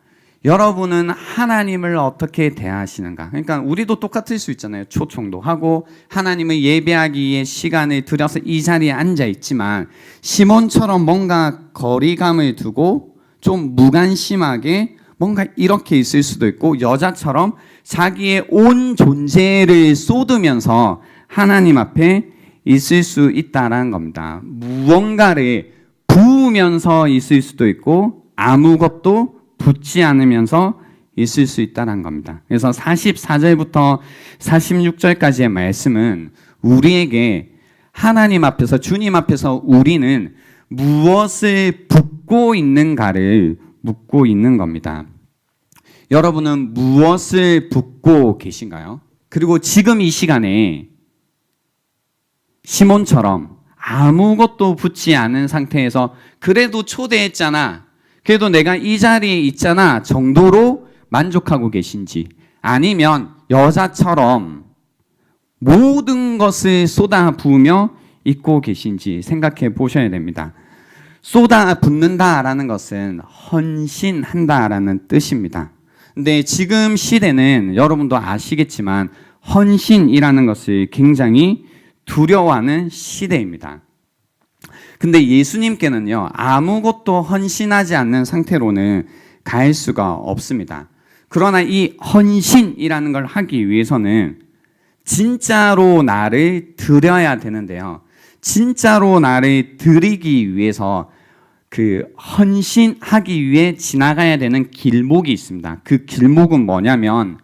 여러분은 하나님을 어떻게 대하시는가? 그러니까 우리도 똑같을 수 있잖아요. 초청도 하고 하나님을 예배하기 위해 시간을 들여서 이 자리에 앉아 있지만 시몬처럼 뭔가 거리감을 두고 좀 무관심하게 뭔가 이렇게 있을 수도 있고 여자처럼 자기의 온 존재를 쏟으면서 하나님 앞에 있을 수 있다는 겁니다. 무언가를 부으면서 있을 수도 있고 아무것도 붓지 않으면서 있을 수 있다는 겁니다. 그래서 44절부터 46절까지의 말씀은 우리에게 하나님 앞에서 주님 앞에서 우리는 무엇을 붓고 붙고 있는가를 묻고 있는 겁니다. 여러분은 무엇을 붙고 계신가요? 그리고 지금 이 시간에 시몬처럼 아무것도 붙지 않은 상태에서 그래도 초대했잖아, 그래도 내가 이 자리에 있잖아 정도로 만족하고 계신지, 아니면 여자처럼 모든 것을 쏟아 부으며 있고 계신지 생각해 보셔야 됩니다. 쏟아 붓는다라는 것은 헌신한다라는 뜻입니다. 근데 지금 시대는 여러분도 아시겠지만 헌신이라는 것을 굉장히 두려워하는 시대입니다. 근데 예수님께는요, 아무것도 헌신하지 않는 상태로는 갈 수가 없습니다. 그러나 이 헌신이라는 걸 하기 위해서는 진짜로 나를 드려야 되는데요. 진짜로 나를 드리기 위해서 그 헌신하기 위해 지나가야 되는 길목이 있습니다. 그 길목은 뭐냐면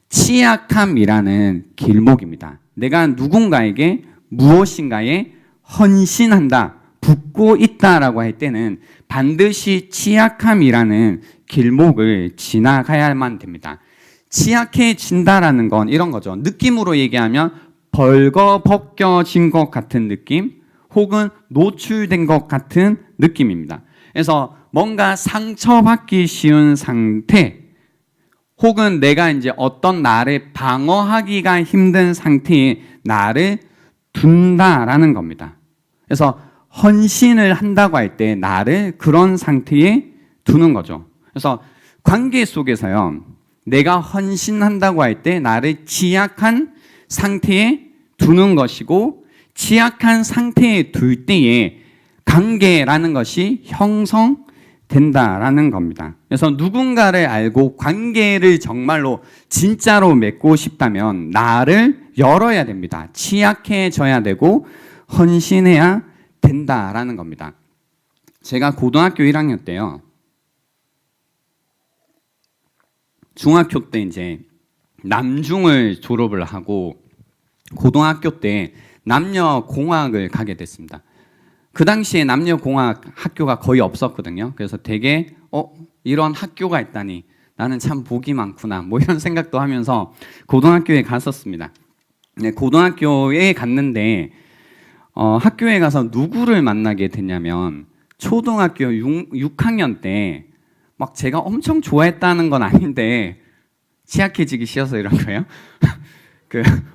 취약함이라는 길목입니다. 내가 누군가에게 무엇인가에 헌신한다, 붙고 있다라고 할 때는 반드시 취약함이라는 길목을 지나가야만 됩니다. 취약해진다라는 건 이런 거죠. 느낌으로 얘기하면 벌거벗겨진 것 같은 느낌, 혹은 노출된 것 같은 느낌입니다. 그래서 뭔가 상처받기 쉬운 상태, 혹은 내가 이제 어떤 나를 방어하기가 힘든 상태에 나를 둔다라는 겁니다. 그래서 헌신을 한다고 할 때 나를 그런 상태에 두는 거죠. 그래서 관계 속에서요, 내가 헌신한다고 할 때 나를 취약한 상태에 두는 것이고, 취약한 상태에 둘 때에 관계라는 것이 형성된다라는 겁니다. 그래서 누군가를 알고 관계를 정말로 진짜로 맺고 싶다면 나를 열어야 됩니다. 취약해져야 되고 헌신해야 된다라는 겁니다. 제가 고등학교 1학년 때요, 중학교 때 이제 남중을 졸업을 하고 고등학교 때 남녀공학을 가게 됐습니다. 그 당시에 남녀공학 학교가 거의 없었거든요. 그래서 되게 이런 학교가 있다니 나는 참 복이 많구나, 뭐 이런 생각도 하면서 고등학교에 갔었습니다. 네, 고등학교에 갔는데 학교에 가서 누구를 만나게 됐냐면 초등학교 6학년 때 막 제가 엄청 좋아했다는 건 아닌데, 취약해지기 싫어서 이런 거예요.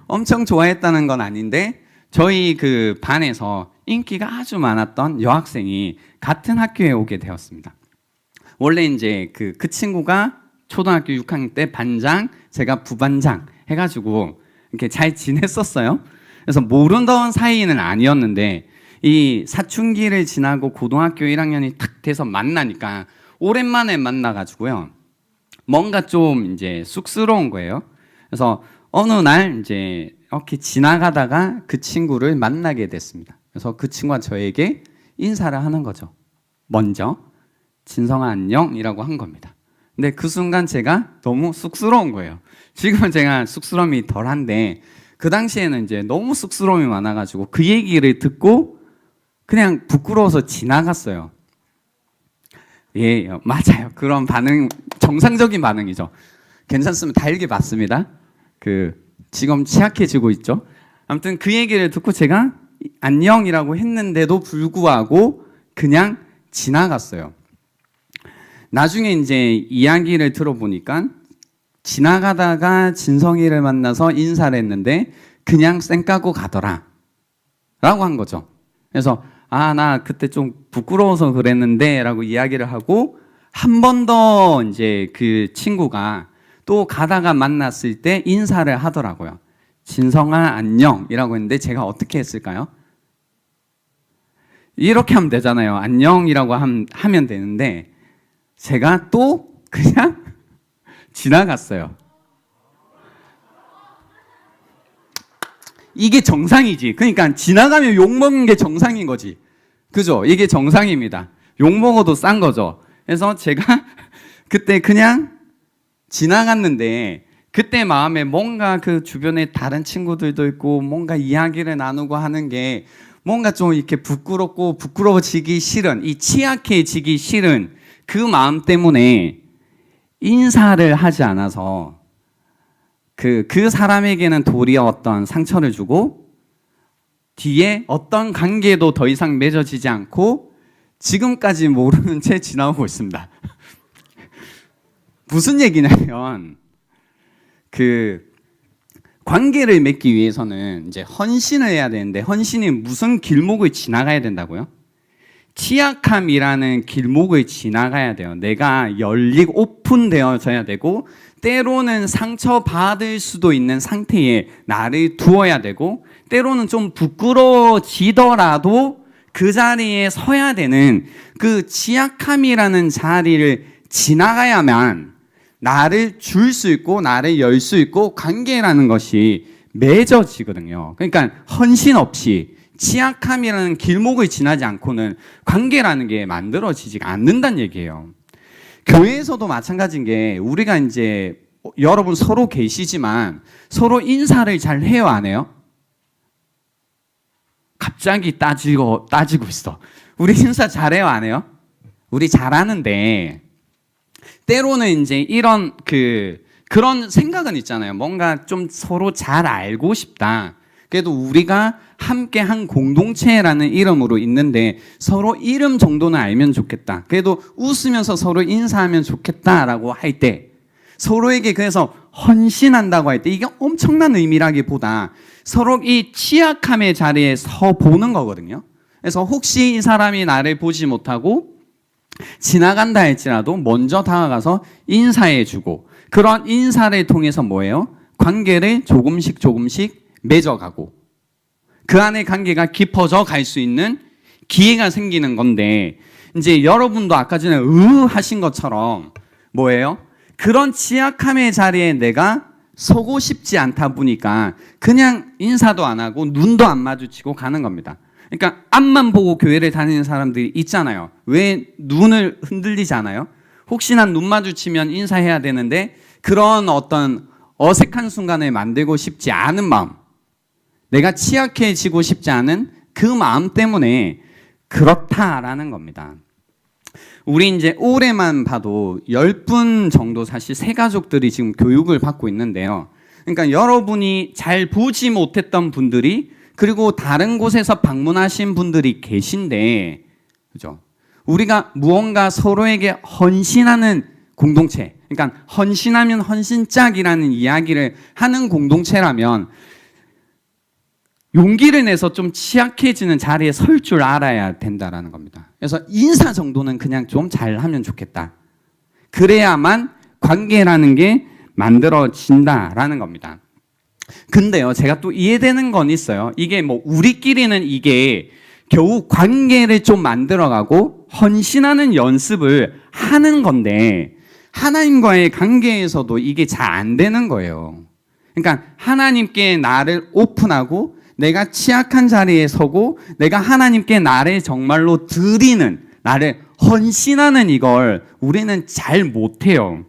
엄청 좋아했다는 건 아닌데 저희 그 반에서 인기가 아주 많았던 여학생이 같은 학교에 오게 되었습니다. 원래 이제 그 친구가 초등학교 6학년 때 반장, 제가 부반장 해가지고 이렇게 잘 지냈었어요. 그래서 모르던 사이는 아니었는데 이 사춘기를 지나고 고등학교 1학년이 탁 돼서 만나니까 오랜만에 만나가지고요, 뭔가 좀 이제 쑥스러운 거예요. 그래서 어느 날 이제 이렇게 지나가다가 그 친구를 만나게 됐습니다. 그래서 그 친구가 저에게 인사를 하는 거죠. 먼저 진성아 안녕이라고 한 겁니다. 근데 그 순간 제가 너무 쑥스러운 거예요. 지금은 제가 쑥스러움이 덜한데 그 당시에는 이제 너무 쑥스러움이 많아가지고 그 얘기를 듣고 그냥 부끄러워서 지나갔어요. 예, 맞아요. 그런 반응 정상적인 반응이죠. 괜찮으면 달게 맞습니다. 지금 취약해지고 있죠. 아무튼 그 얘기를 듣고 제가 안녕이라고 했는데도 불구하고 그냥 지나갔어요. 나중에 이제 이야기를 들어보니까 지나가다가 진성이를 만나서 인사를 했는데 그냥 쌩 까고 가더라 라고 한 거죠. 그래서 나 그때 좀 부끄러워서 그랬는데 라고 이야기를 하고, 한 번 더 이제 그 친구가 또 가다가 만났을 때 인사를 하더라고요. 진성아 안녕이라고 했는데 제가 어떻게 했을까요? 이렇게 하면 되잖아요. 안녕이라고 하면 되는데 제가 또 그냥 지나갔어요. 이게 정상이지. 그러니까 지나가면 욕먹는 게 정상인 거지. 그죠? 이게 정상입니다. 욕먹어도 싼 거죠. 그래서 제가 그때 그냥 지나갔는데 그때 마음에 뭔가 그 주변에 다른 친구들도 있고 뭔가 이야기를 나누고 하는 게 뭔가 좀 이렇게 부끄럽고 부끄러워지기 싫은, 이 취약해지기 싫은 그 마음 때문에 인사를 하지 않아서 그 사람에게는 도리어 어떤 상처를 주고 뒤에 어떤 관계도 더 이상 맺어지지 않고 지금까지 모르는 채 지나오고 있습니다. 무슨 얘기냐면 그 관계를 맺기 위해서는 이제 헌신을 해야 되는데 헌신이 무슨 길목을 지나가야 된다고요? 취약함이라는 길목을 지나가야 돼요. 내가 오픈되어져야 되고 때로는 상처받을 수도 있는 상태에 나를 두어야 되고 때로는 좀 부끄러워지더라도 그 자리에 서야 되는 그 취약함이라는 자리를 지나가야만 나를 줄 수 있고 나를 열 수 있고 관계라는 것이 맺어지거든요. 그러니까 헌신 없이 취약함이라는 길목을 지나지 않고는 관계라는 게 만들어지지가 않는다는 얘기예요. 교회에서도 마찬가지인 게 우리가 이제 여러분 서로 계시지만 서로 인사를 잘 해요, 안 해요? 갑자기 따지고 있어. 우리 인사 잘해요, 안 해요? 우리 잘하는데 때로는 이제 이런 그런 생각은 있잖아요. 뭔가 좀 서로 잘 알고 싶다. 그래도 우리가 함께 한 공동체라는 이름으로 있는데 서로 이름 정도는 알면 좋겠다. 그래도 웃으면서 서로 인사하면 좋겠다라고 할 때 서로에게 그래서 헌신한다고 할 때 이게 엄청난 의미라기보다 서로 이 취약함의 자리에 서 보는 거거든요. 그래서 혹시 이 사람이 나를 보지 못하고 지나간다 할지라도 먼저 다가가서 인사해주고 그런 인사를 통해서 뭐예요? 관계를 조금씩 맺어가고 그 안에 관계가 깊어져 갈 수 있는 기회가 생기는 건데 이제 여러분도 아까 전에 하신 것처럼 뭐예요? 그런 취약함의 자리에 내가 서고 싶지 않다 보니까 그냥 인사도 안 하고 눈도 안 마주치고 가는 겁니다. 그러니까 앞만 보고 교회를 다니는 사람들이 있잖아요. 왜 눈을 흔들리지 않아요? 혹시나 눈 마주치면 인사해야 되는데 그런 어떤 어색한 순간을 만들고 싶지 않은 마음, 내가 취약해지고 싶지 않은 그 마음 때문에 그렇다라는 겁니다. 우리 이제 올해만 봐도 10분 정도 사실 새 가족들이 지금 교육을 받고 있는데요. 그러니까 여러분이 잘 보지 못했던 분들이 그리고 다른 곳에서 방문하신 분들이 계신데, 그죠? 우리가 무언가 서로에게 헌신하는 공동체, 그러니까 헌신하면 헌신짝이라는 이야기를 하는 공동체라면 용기를 내서 좀 취약해지는 자리에 설 줄 알아야 된다라는 겁니다. 그래서 인사 정도는 그냥 좀 잘하면 좋겠다. 그래야만 관계라는 게 만들어진다라는 겁니다. 근데요, 제가 또 이해되는 건 있어요. 이게 뭐 우리끼리는 이게 겨우 관계를 좀 만들어가고 헌신하는 연습을 하는 건데 하나님과의 관계에서도 이게 잘 안 되는 거예요. 그러니까 하나님께 나를 오픈하고 내가 취약한 자리에 서고 내가 하나님께 나를 정말로 드리는, 나를 헌신하는 이걸 우리는 잘 못해요.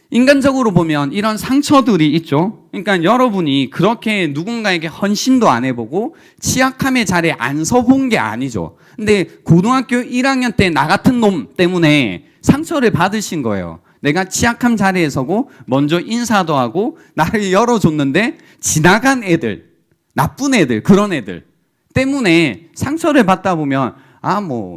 인간적으로 보면 이런 상처들이 있죠. 그러니까 여러분이 그렇게 누군가에게 헌신도 안 해보고 취약함의 자리에 안 서본 게 아니죠. 근데 고등학교 1학년 때 나 같은 놈 때문에 상처를 받으신 거예요. 내가 취약함 자리에 서고 먼저 인사도 하고 나를 열어줬는데 지나간 애들, 나쁜 애들, 그런 애들 때문에 상처를 받다 보면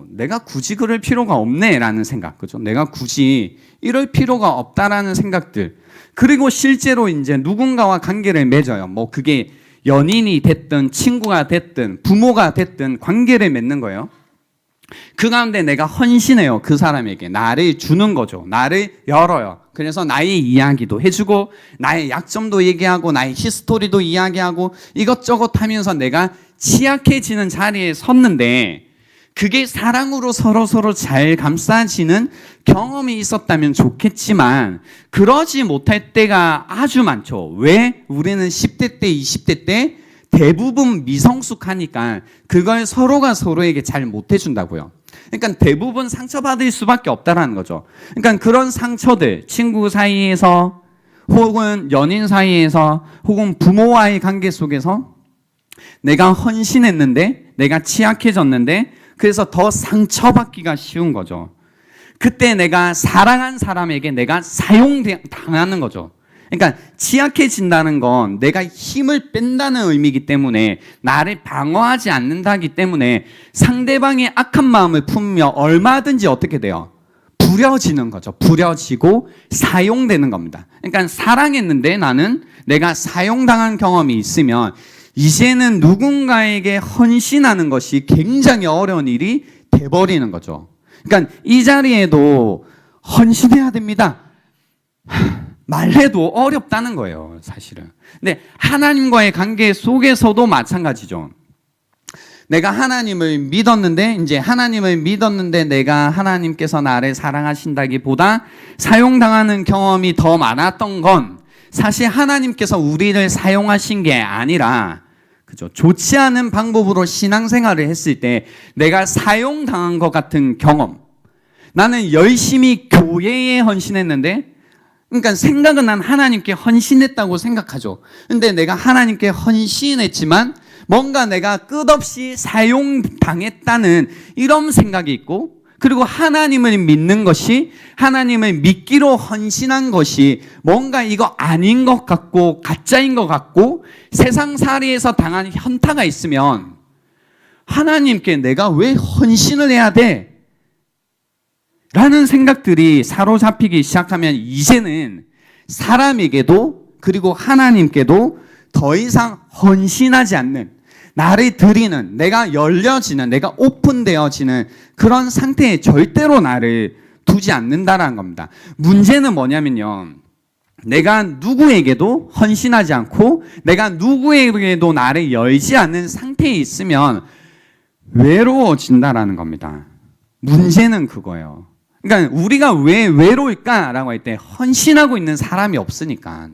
내가 굳이 그럴 필요가 없네 라는 생각, 그죠? 내가 굳이 이럴 필요가 없다라는 생각들. 그리고 실제로 이제 누군가와 관계를 맺어요. 뭐 그게 연인이 됐든 친구가 됐든 부모가 됐든 관계를 맺는 거예요. 그 가운데 내가 헌신해요. 그 사람에게 나를 주는 거죠. 나를 열어요. 그래서 나의 이야기도 해주고 나의 약점도 얘기하고 나의 히스토리도 이야기하고 이것저것 하면서 내가 취약해지는 자리에 섰는데 그게 사랑으로 서로 잘 감싸지는 경험이 있었다면 좋겠지만 그러지 못할 때가 아주 많죠. 왜? 우리는 10대 때, 20대 때 대부분 미성숙하니까 그걸 서로가 서로에게 잘 못해준다고요. 그러니까 대부분 상처받을 수밖에 없다라는 거죠. 그러니까 그런 상처들, 친구 사이에서 혹은 연인 사이에서 혹은 부모와의 관계 속에서 내가 헌신했는데 내가 취약해졌는데 그래서 더 상처받기가 쉬운 거죠. 그때 내가 사랑한 사람에게 내가 사용당하는 거죠. 그러니까 취약해진다는 건 내가 힘을 뺀다는 의미이기 때문에 나를 방어하지 않는다기 때문에 상대방의 악한 마음을 품으며 얼마든지 어떻게 돼요? 부려지는 거죠. 부려지고 사용되는 겁니다. 그러니까 사랑했는데 나는 내가 사용당한 경험이 있으면 이제는 누군가에게 헌신하는 것이 굉장히 어려운 일이 돼버리는 거죠. 그러니까 이 자리에도 헌신해야 됩니다. 말해도 어렵다는 거예요, 사실은. 근데 하나님과의 관계 속에서도 마찬가지죠. 내가 하나님을 믿었는데, 이제 하나님을 믿었는데 내가 하나님께서 나를 사랑하신다기보다 사용당하는 경험이 더 많았던 건 사실 하나님께서 우리를 사용하신 게 아니라, 그죠? 좋지 않은 방법으로 신앙생활을 했을 때 내가 사용당한 것 같은 경험. 나는 열심히 교회에 헌신했는데, 그러니까 생각은 난 하나님께 헌신했다고 생각하죠. 근데 내가 하나님께 헌신했지만 뭔가 내가 끝없이 사용당했다는 이런 생각이 있고, 그리고 하나님을 믿는 것이, 하나님을 믿기로 헌신한 것이 뭔가 이거 아닌 것 같고 가짜인 것 같고 세상살이에서 당한 현타가 있으면 하나님께 내가 왜 헌신을 해야 돼? 라는 생각들이 사로잡히기 시작하면 이제는 사람에게도 그리고 하나님께도 더 이상 헌신하지 않는, 나를 드리는, 내가 열려지는, 내가 오픈되어지는 그런 상태에 절대로 나를 두지 않는다라는 겁니다. 문제는 뭐냐면요, 내가 누구에게도 헌신하지 않고 내가 누구에게도 나를 열지 않는 상태에 있으면 외로워진다라는 겁니다. 문제는 그거예요. 그러니까 우리가 왜 외로울까라고 할 때 헌신하고 있는 사람이 없으니까,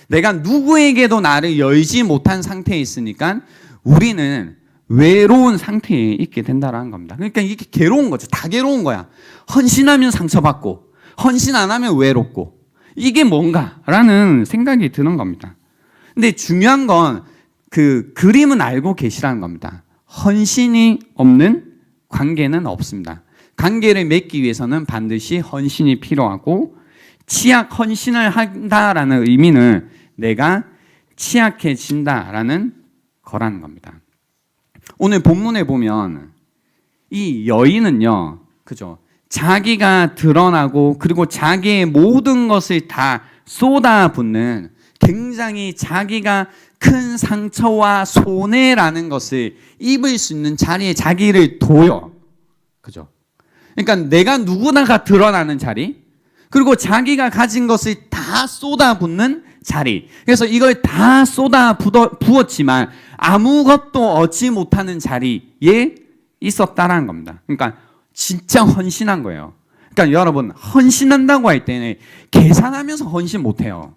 내가 누구에게도 나를 열지 못한 상태에 있으니까 우리는 외로운 상태에 있게 된다는 겁니다. 그러니까 이게 괴로운 거죠. 다 괴로운 거야. 헌신하면 상처받고 헌신 안 하면 외롭고, 이게 뭔가라는 생각이 드는 겁니다. 근데 중요한 건 그 그림은 알고 계시라는 겁니다. 헌신이 없는 관계는 없습니다. 관계를 맺기 위해서는 반드시 헌신이 필요하고, 취약 헌신을 한다라는 의미는 내가 취약해진다라는 거라는 겁니다. 오늘 본문에 보면 이 여인은요, 그죠? 자기가 드러나고 그리고 자기의 모든 것을 다 쏟아붓는, 굉장히 자기가 큰 상처와 손해라는 것을 입을 수 있는 자리에 자기를 둬요. 그죠? 그러니까 내가 누구나가 드러나는 자리, 그리고 자기가 가진 것을 다 쏟아붓는 자리. 그래서 이걸 다 쏟아부었지만 아무것도 얻지 못하는 자리에 있었다라는 겁니다. 그러니까 진짜 헌신한 거예요. 그러니까 여러분, 헌신한다고 할 때는 계산하면서 헌신 못해요.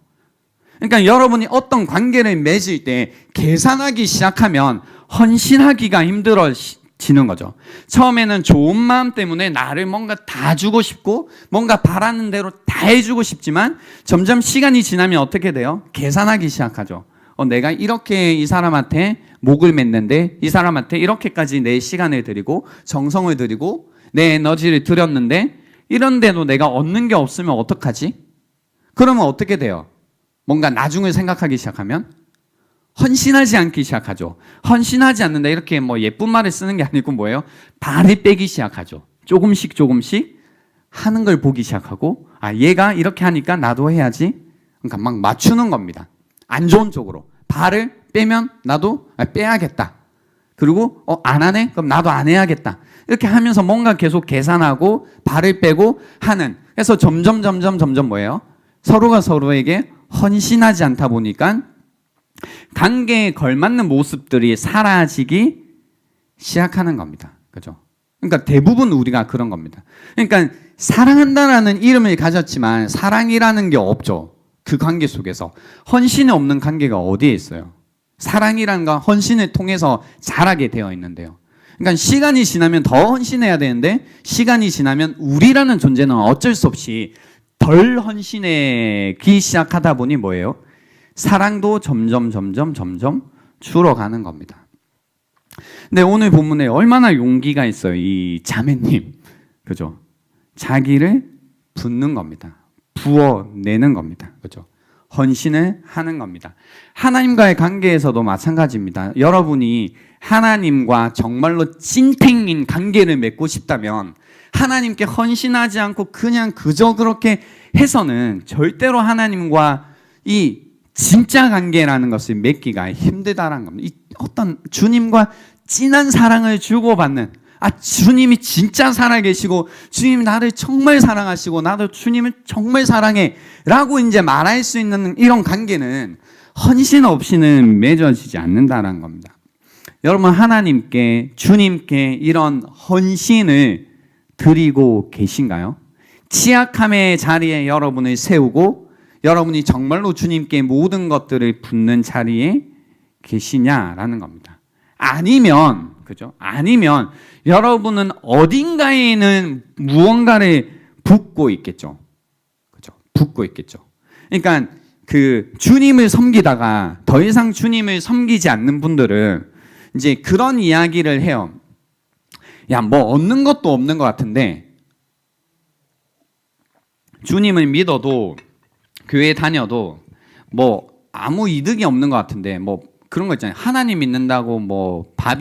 그러니까 여러분이 어떤 관계를 맺을 때 계산하기 시작하면 헌신하기가 힘들어지는 거죠. 처음에는 좋은 마음 때문에 나를 뭔가 다 주고 싶고 뭔가 바라는 대로 다 해주고 싶지만 점점 시간이 지나면 어떻게 돼요? 계산하기 시작하죠. 내가 이렇게 이 사람한테 목을 맸는데, 이 사람한테 이렇게까지 내 시간을 드리고 정성을 드리고 내 에너지를 들였는데 이런데도 내가 얻는 게 없으면 어떡하지? 그러면 어떻게 돼요? 뭔가 나중을 생각하기 시작하면 헌신하지 않기 시작하죠. 헌신하지 않는다, 이렇게 뭐 예쁜 말을 쓰는 게 아니고 뭐예요? 발을 빼기 시작하죠. 조금씩 하는 걸 보기 시작하고, 아, 얘가 이렇게 하니까 나도 해야지. 그러니까 막 맞추는 겁니다. 안 좋은 쪽으로. 발을 빼면 나도 빼야겠다. 그리고 안 하네? 그럼 나도 안 해야겠다. 이렇게 하면서 뭔가 계속 계산하고 발을 빼고 하는. 그래서 점점 뭐예요? 서로가 서로에게 헌신하지 않다 보니까 관계에 걸맞는 모습들이 사라지기 시작하는 겁니다. 그죠? 그러니까 대부분 우리가 그런 겁니다. 그러니까 사랑한다라는 이름을 가졌지만 사랑이라는 게 없죠. 그 관계 속에서. 헌신이 없는 관계가 어디에 있어요? 사랑이라는 건 헌신을 통해서 자라게 되어 있는데요. 그러니까 시간이 지나면 더 헌신해야 되는데 시간이 지나면 우리라는 존재는 어쩔 수 없이 덜 헌신하기 시작하다 보니 뭐예요? 사랑도 점점 줄어가는 겁니다. 근데 오늘 본문에 얼마나 용기가 있어요. 이 자매님. 그죠? 자기를 붓는 겁니다. 부어내는 겁니다. 그죠? 헌신을 하는 겁니다. 하나님과의 관계에서도 마찬가지입니다. 여러분이 하나님과 정말로 찐탱인 관계를 맺고 싶다면 하나님께 헌신하지 않고 그냥 그저 그렇게 해서는 절대로 하나님과 이 진짜 관계라는 것을 맺기가 힘들다라는 겁니다. 이 어떤 주님과 진한 사랑을 주고받는, 주님이 진짜 살아계시고 주님이 나를 정말 사랑하시고 나도 주님을 정말 사랑해 라고 이제 말할 수 있는 이런 관계는 헌신 없이는 맺어지지 않는다는 겁니다. 여러분, 하나님께, 주님께 이런 헌신을 드리고 계신가요? 취약함의 자리에 여러분을 세우고 여러분이 정말로 주님께 모든 것들을 붓는 자리에 계시냐라는 겁니다. 아니면, 그죠? 아니면 여러분은 어딘가에는 무언가를 붓고 있겠죠. 그죠? 붓고 있겠죠. 그러니까 그 주님을 섬기다가 더 이상 주님을 섬기지 않는 분들은 이제 그런 이야기를 해요. 야, 뭐 얻는 것도 없는 것 같은데 주님을 믿어도 교회 다녀도 뭐 아무 이득이 없는 것 같은데 뭐 그런 거 있잖아요. 하나님 믿는다고 뭐 밥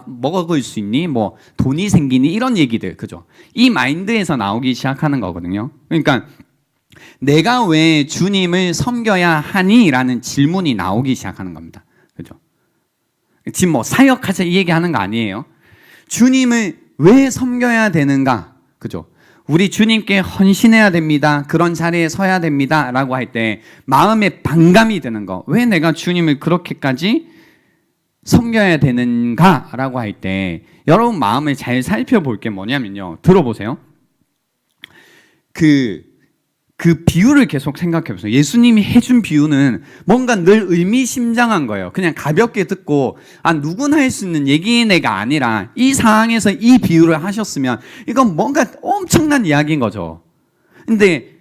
먹을 수 있니? 뭐 돈이 생기니? 이런 얘기들, 그죠? 이 마인드에서 나오기 시작하는 거거든요. 그러니까 내가 왜 주님을 섬겨야 하니? 라는 질문이 나오기 시작하는 겁니다. 그죠? 지금 뭐 사역하자 이 얘기하는 거 아니에요. 주님을 왜 섬겨야 되는가? 그죠? 우리 주님께 헌신해야 됩니다. 그런 자리에 서야 됩니다. 라고 할 때 마음에 반감이 드는 거. 왜 내가 주님을 그렇게까지 섬겨야 되는가? 라고 할 때 여러분 마음을 잘 살펴볼 게 뭐냐면요. 들어보세요. 그 비유를 계속 생각해 보세요. 예수님이 해준 비유는 뭔가 늘 의미심장한 거예요. 그냥 가볍게 듣고 누구나 할 수 있는 얘기가 아니라 이 상황에서 이 비유를 하셨으면 이건 뭔가 엄청난 이야기인 거죠. 근데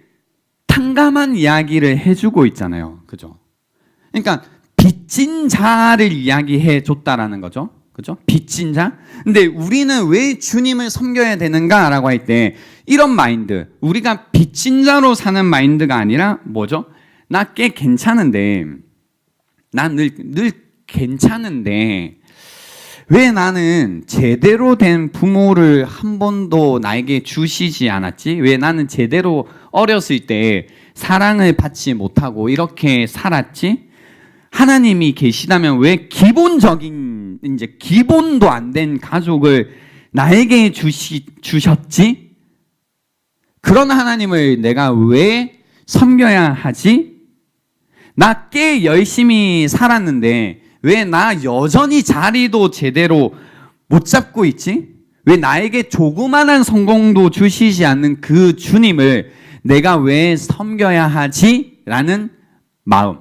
탕감한 이야기를 해주고 있잖아요. 그죠? 그러니까 빚진 자를 이야기해 줬다라는 거죠. 그죠? 빚진 자. 근데 우리는 왜 주님을 섬겨야 되는가라고 할 때 이런 마인드, 우리가 빚진 자로 사는 마인드가 아니라 뭐죠? 나 꽤 괜찮은데, 난 늘 괜찮은데 왜 나는 제대로 된 부모를 한 번도 나에게 주시지 않았지? 왜 나는 제대로 어렸을 때 사랑을 받지 못하고 이렇게 살았지? 하나님이 계시다면 왜 기본적인 이제 기본도 안 된 가족을 나에게 주셨지? 그런 하나님을 내가 왜 섬겨야 하지? 나 꽤 열심히 살았는데 왜 나 여전히 자리도 제대로 못 잡고 있지? 왜 나에게 조그만한 성공도 주시지 않는 그 주님을 내가 왜 섬겨야 하지? 라는 마음.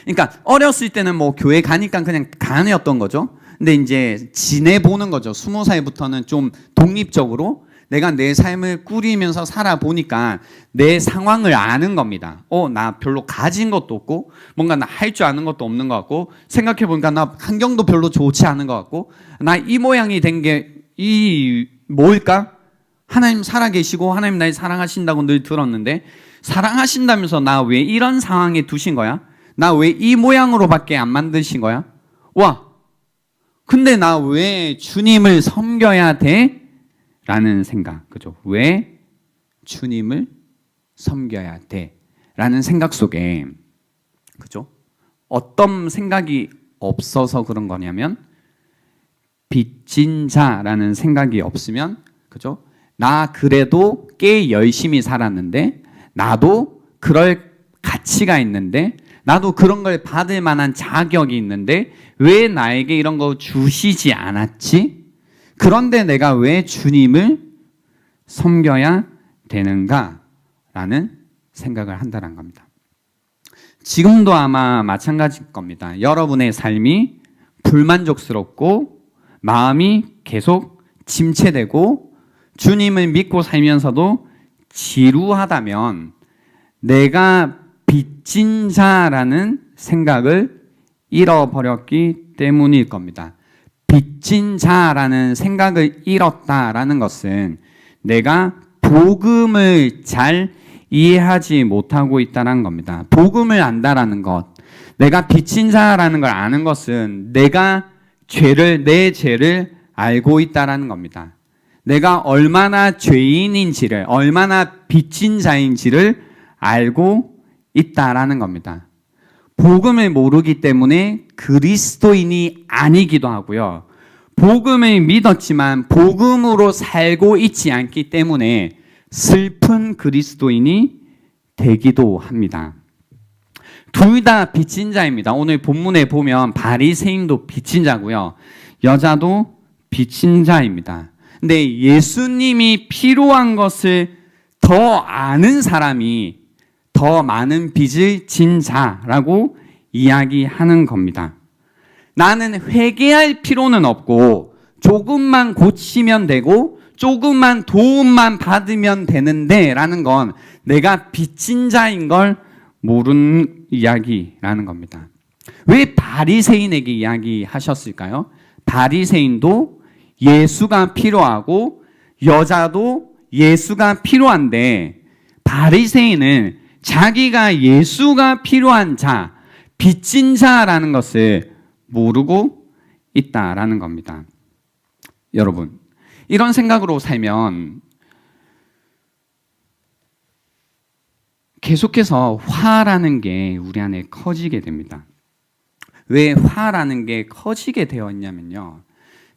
그러니까 어렸을 때는 뭐 교회 가니까 그냥 가네였던 거죠. 근데 이제 지내보는 거죠. 20살부터는 좀 독립적으로 내가 내 삶을 꾸리면서 살아보니까 내 상황을 아는 겁니다. 나 별로 가진 것도 없고 뭔가 나 할 줄 아는 것도 없는 것 같고 생각해보니까 나 환경도 별로 좋지 않은 것 같고 나 이 모양이 된 게 뭘까? 하나님 살아계시고 하나님 날 사랑하신다고 늘 들었는데 사랑하신다면서 나 왜 이런 상황에 두신 거야? 나 왜 이 모양으로밖에 안 만드신 거야? 근데 나 왜 주님을 섬겨야 돼? 라는 생각, 그죠? 왜 주님을 섬겨야 돼? 라는 생각 속에, 그죠? 어떤 생각이 없어서 그런 거냐면, 빚진 자라는 생각이 없으면, 그죠? 나 그래도 꽤 열심히 살았는데, 나도 그럴 가치가 있는데, 나도 그런 걸 받을 만한 자격이 있는데 왜 나에게 이런 거 주시지 않았지? 그런데 내가 왜 주님을 섬겨야 되는가라는 생각을 한다는 겁니다. 지금도 아마 마찬가지일 겁니다. 여러분의 삶이 불만족스럽고 마음이 계속 침체되고 주님을 믿고 살면서도 지루하다면 내가 빚진 자라는 생각을 잃어버렸기 때문일 겁니다. 빚진 자라는 생각을 잃었다라는 것은 내가 복음을 잘 이해하지 못하고 있다는 겁니다. 복음을 안다라는 것, 내가 빚진 자라는 걸 아는 것은 내가 내 죄를 알고 있다라는 겁니다. 내가 얼마나 죄인인지를, 얼마나 빚진 자인지를 알고 있다라는 겁니다. 복음을 모르기 때문에 그리스도인이 아니기도 하고요. 복음을 믿었지만 복음으로 살고 있지 않기 때문에 슬픈 그리스도인이 되기도 합니다. 둘 다 빚진 자입니다. 오늘 본문에 보면 바리새인도 빚진 자고요. 여자도 빚진 자입니다. 근데 예수님이 필요한 것을 더 아는 사람이 더 많은 빚을 진 자라고 이야기하는 겁니다. 나는 회개할 필요는 없고 조금만 고치면 되고 조금만 도움만 받으면 되는데 라는 건 내가 빚진 자인 걸 모르는 이야기라는 겁니다. 왜 바리새인에게 이야기하셨을까요? 바리새인도 예수가 필요하고 여자도 예수가 필요한데 바리새인은 자기가 예수가 필요한 자, 빚진 자라는 것을 모르고 있다라는 겁니다. 여러분, 이런 생각으로 살면 계속해서 화라는 게 우리 안에 커지게 됩니다. 왜 화라는 게 커지게 되었냐면요.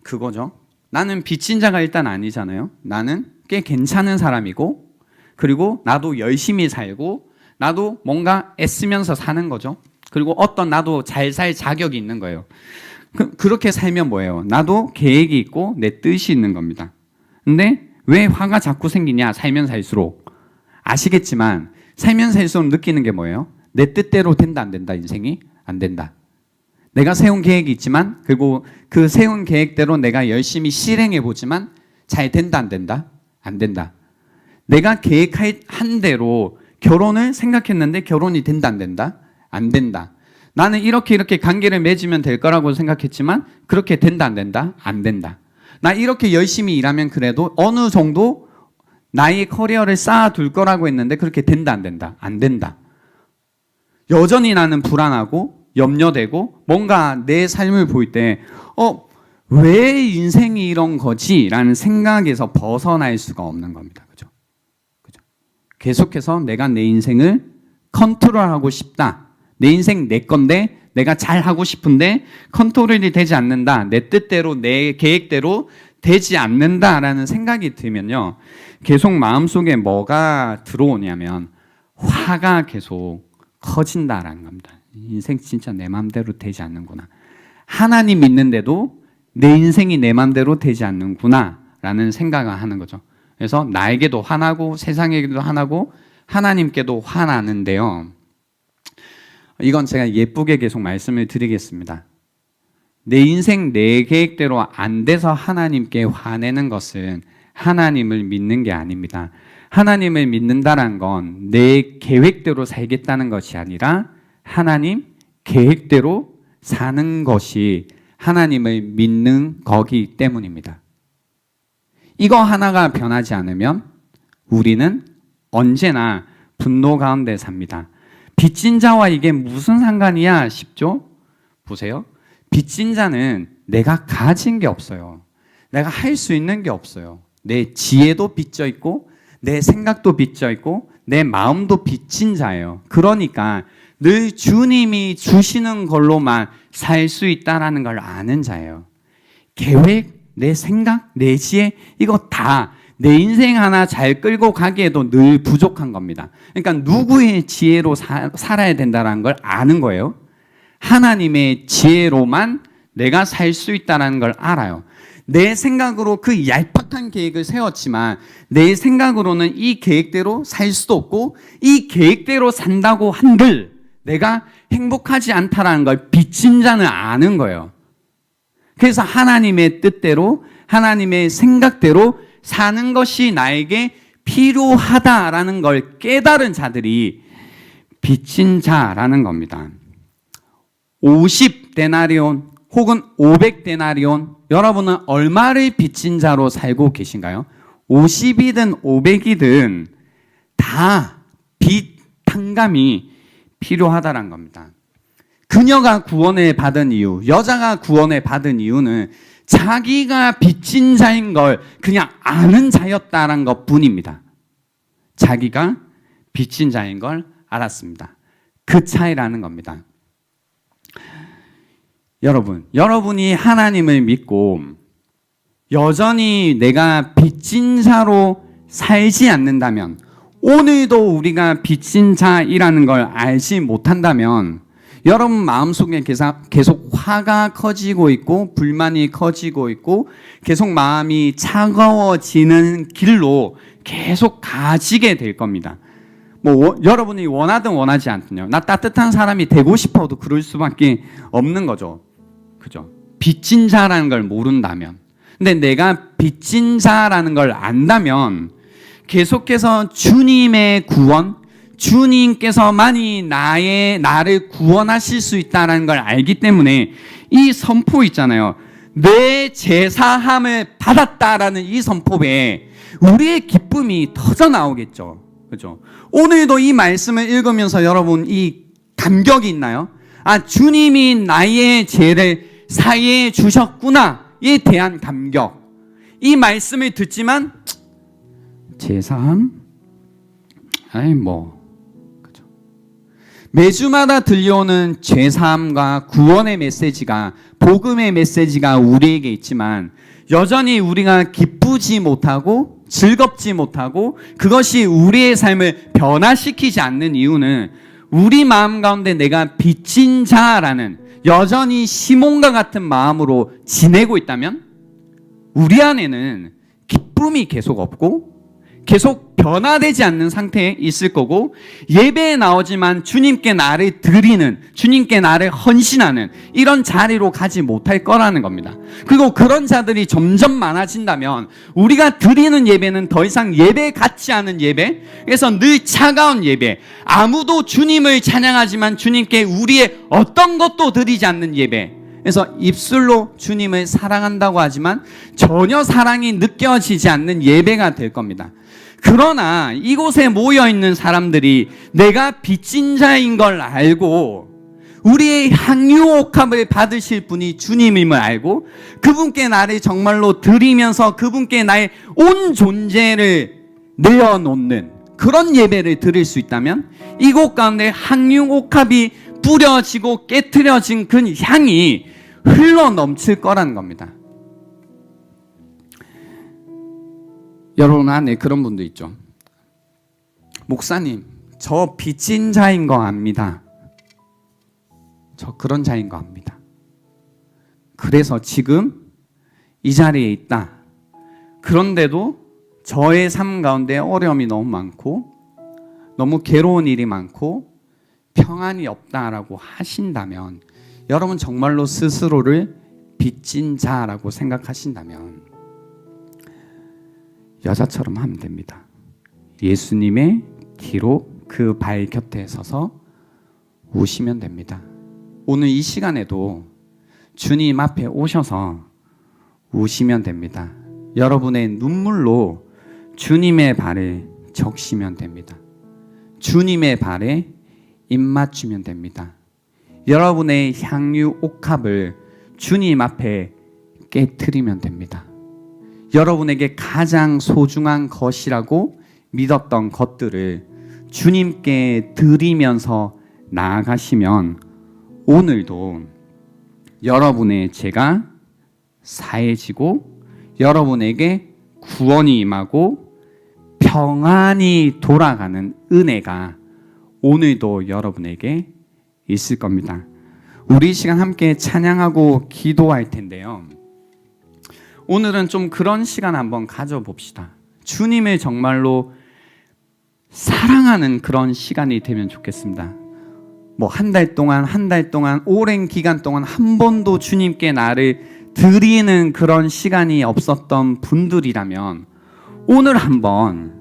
그거죠. 나는 빚진 자가 일단 아니잖아요. 나는 꽤 괜찮은 사람이고, 그리고 나도 열심히 살고, 나도 뭔가 애쓰면서 사는 거죠. 그리고 어떤 나도 잘 살 자격이 있는 거예요. 그렇게 살면 뭐예요? 나도 계획이 있고 내 뜻이 있는 겁니다. 근데 왜 화가 자꾸 생기냐? 살면 살수록. 아시겠지만 살면 살수록 느끼는 게 뭐예요? 내 뜻대로 된다 안 된다 인생이? 안 된다. 내가 세운 계획이 있지만 그리고 그 세운 계획대로 내가 열심히 실행해 보지만 잘 된다 안 된다? 안 된다. 내가 계획한 대로 결혼을 생각했는데 결혼이 된다 안 된다? 안 된다. 나는 이렇게 관계를 맺으면 될 거라고 생각했지만 그렇게 된다 안 된다? 안 된다. 나 이렇게 열심히 일하면 그래도 어느 정도 나의 커리어를 쌓아둘 거라고 했는데 그렇게 된다 안 된다? 안 된다. 여전히 나는 불안하고 염려되고 뭔가 내 삶을 볼 때 왜 인생이 이런 거지? 라는 생각에서 벗어날 수가 없는 겁니다. 그죠? 계속해서 내가 내 인생을 컨트롤하고 싶다. 내 인생 내 건데 내가 잘하고 싶은데 컨트롤이 되지 않는다. 내 뜻대로 내 계획대로 되지 않는다라는 생각이 들면요. 계속 마음속에 뭐가 들어오냐면 화가 계속 커진다라는 겁니다. 인생 진짜 내 마음대로 되지 않는구나. 하나님 믿는데도 내 인생이 내 마음대로 되지 않는구나 라는 생각을 하는 거죠. 그래서 나에게도 화나고 세상에게도 화나고 하나님께도 화나는데요. 이건 제가 예쁘게 계속 말씀을 드리겠습니다. 내 인생 내 계획대로 안 돼서 하나님께 화내는 것은 하나님을 믿는 게 아닙니다. 하나님을 믿는다는 건 내 계획대로 살겠다는 것이 아니라 하나님 계획대로 사는 것이 하나님을 믿는 거기 때문입니다. 이거 하나가 변하지 않으면 우리는 언제나 분노 가운데 삽니다. 빚진 자와 이게 무슨 상관이야 싶죠? 보세요. 빚진 자는 내가 가진 게 없어요. 내가 할 수 있는 게 없어요. 내 지혜도 빚져 있고 내 생각도 빚져 있고 내 마음도 빚진 자예요. 그러니까 늘 주님이 주시는 걸로만 살 수 있다라는 걸 아는 자예요. 계획, 내 생각, 내 지혜 이거 다 내 인생 하나 잘 끌고 가기에도 늘 부족한 겁니다. 그러니까 누구의 지혜로 살아야 된다는 걸 아는 거예요. 하나님의 지혜로만 내가 살 수 있다는 걸 알아요. 내 생각으로 그 얄팍한 계획을 세웠지만 내 생각으로는 이 계획대로 살 수도 없고 이 계획대로 산다고 한들 내가 행복하지 않다라는 걸 빚진 자는 아는 거예요. 그래서 하나님의 뜻대로 하나님의 생각대로 사는 것이 나에게 필요하다라는 걸 깨달은 자들이 빚진 자라는 겁니다. 50데나리온 혹은 500데나리온, 여러분은 얼마를 빚진 자로 살고 계신가요? 50이든 500이든 다 빚 탕감이 필요하다는 겁니다. 그녀가 구원을 받은 이유, 여자가 구원을 받은 이유는 자기가 빚진 자인 걸 그냥 아는 자였다는 것 뿐입니다. 자기가 빚진 자인 걸 알았습니다. 그 차이라는 겁니다. 여러분이 하나님을 믿고 여전히 내가 빚진 자로 살지 않는다면, 오늘도 우리가 빚진 자이라는 걸 알지 못한다면 여러분 마음속에 계속 화가 커지고 있고 불만이 커지고 있고 계속 마음이 차가워지는 길로 계속 가지게 될 겁니다. 여러분이 원하든 원하지 않든요. 나 따뜻한 사람이 되고 싶어도 그럴 수밖에 없는 거죠. 그죠? 빚진 자라는 걸 모른다면. 근데 내가 빚진 자라는 걸 안다면 계속해서 주님의 구원, 주님께서만이 나를 구원하실 수 있다는 걸 알기 때문에 이 선포 있잖아요. 내 제사함을 받았다라는 이 선포에 우리의 기쁨이 터져 나오겠죠. 그죠? 오늘도 이 말씀을 읽으면서 여러분 이 감격이 있나요? 아, 주님이 나의 죄를 사해 주셨구나에 대한 감격. 이 말씀을 듣지만 제사함? 그죠? 매주마다 들려오는 제사함과 구원의 메시지가, 복음의 메시지가 우리에게 있지만 여전히 우리가 기쁘지 못하고 즐겁지 못하고 그것이 우리의 삶을 변화시키지 않는 이유는 우리 마음 가운데 내가 빚진 자라는 여전히 시몬과 같은 마음으로 지내고 있다면 우리 안에는 기쁨이 계속 없고 계속 변화되지 않는 상태에 있을 거고, 예배에 나오지만 주님께 나를 드리는, 주님께 나를 헌신하는 이런 자리로 가지 못할 거라는 겁니다. 그리고 그런 자들이 점점 많아진다면 우리가 드리는 예배는 더 이상 예배 같지 않은 예배, 그래서 늘 차가운 예배, 아무도 주님을 찬양하지만 주님께 우리의 어떤 것도 드리지 않는 예배, 그래서 입술로 주님을 사랑한다고 하지만 전혀 사랑이 느껴지지 않는 예배가 될 겁니다. 그러나 이곳에 모여있는 사람들이 내가 빚진 자인 걸 알고 우리의 향유옥합을 받으실 분이 주님임을 알고 그분께 나를 정말로 드리면서 그분께 나의 온 존재를 내어놓는 그런 예배를 드릴 수 있다면 이곳 가운데 향유옥합이 뿌려지고 깨트려진 그 향이 흘러 넘칠 거라는 겁니다. 여러분 안에 그런 분도 있죠. 목사님, 저 빚진 자인 거 압니다. 저 그런 자인 거 압니다. 그래서 지금 이 자리에 있다. 그런데도 저의 삶 가운데 어려움이 너무 많고 너무 괴로운 일이 많고 평안이 없다라고 하신다면, 여러분 정말로 스스로를 빚진 자라고 생각하신다면 여자처럼 하면 됩니다. 예수님의 뒤로 그 발 곁에 서서 우시면 됩니다. 오늘 이 시간에도 주님 앞에 오셔서 우시면 됩니다. 여러분의 눈물로 주님의 발을 적시면 됩니다. 주님의 발에 입 맞추면 됩니다. 여러분의 향유 옥합을 주님 앞에 깨트리면 됩니다. 여러분에게 가장 소중한 것이라고 믿었던 것들을 주님께 드리면서 나아가시면 오늘도 여러분의 죄가 사해지고 여러분에게 구원이 임하고 평안이 돌아가는 은혜가 오늘도 여러분에게 있을 겁니다. 우리 이 시간 함께 찬양하고 기도할 텐데요. 오늘은 좀 그런 시간 한번 가져봅시다. 주님을 정말로 사랑하는 그런 시간이 되면 좋겠습니다. 한 달 동안, 오랜 기간 동안 한 번도 주님께 나를 드리는 그런 시간이 없었던 분들이라면 오늘 한번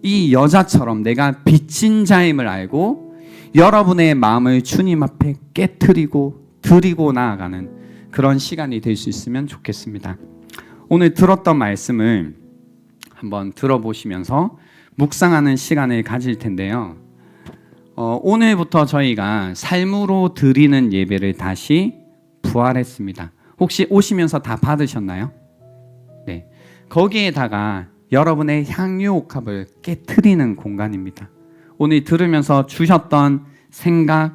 이 여자처럼 내가 빚진 자임을 알고 여러분의 마음을 주님 앞에 깨트리고 드리고 나아가는 그런 시간이 될 수 있으면 좋겠습니다. 오늘 들었던 말씀을 한번 들어보시면서 묵상하는 시간을 가질 텐데요. 오늘부터 저희가 삶으로 드리는 예배를 다시 부활했습니다. 혹시 오시면서 다 받으셨나요? 네. 거기에다가 여러분의 향유옥합을 깨트리는 공간입니다. 오늘 들으면서 주셨던 생각,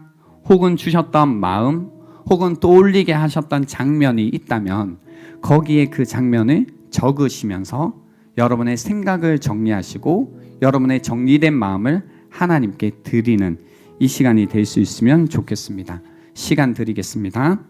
혹은 주셨던 마음, 혹은 떠올리게 하셨던 장면이 있다면 거기에 그 장면을 적으시면서 여러분의 생각을 정리하시고 여러분의 정리된 마음을 하나님께 드리는 이 시간이 될 수 있으면 좋겠습니다. 시간 드리겠습니다.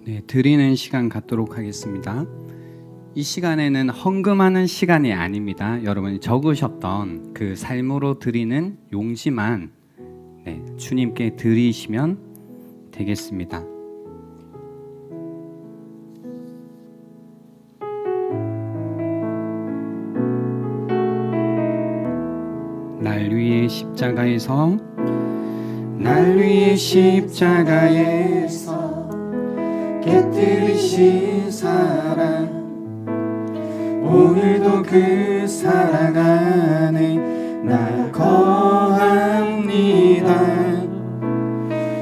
네, 드리는 시간 갖도록 하겠습니다. 이 시간에는 헌금하는 시간이 아닙니다. 여러분이 적으셨던 그 삶으로 드리는 용지만 주님께 드리시면 되겠습니다. 날 위해 십자가에서 깨뜨리신 사랑, 오늘도 그 사랑 안에 나 거합니다.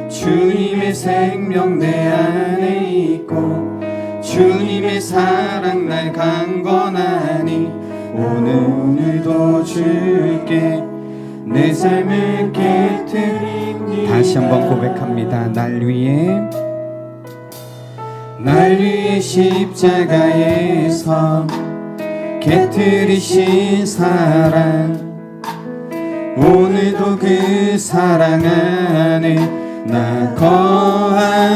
주님의 생명 내 안에 있고 주님의 사랑 날 강건하니 오늘도 주께 내 삶을 깨뜨립니다. 다시 한번 고백합니다. 날 위해 십자가에서 깨뜨리신 사랑, 오늘도 그 사랑 안에 나 거합니다.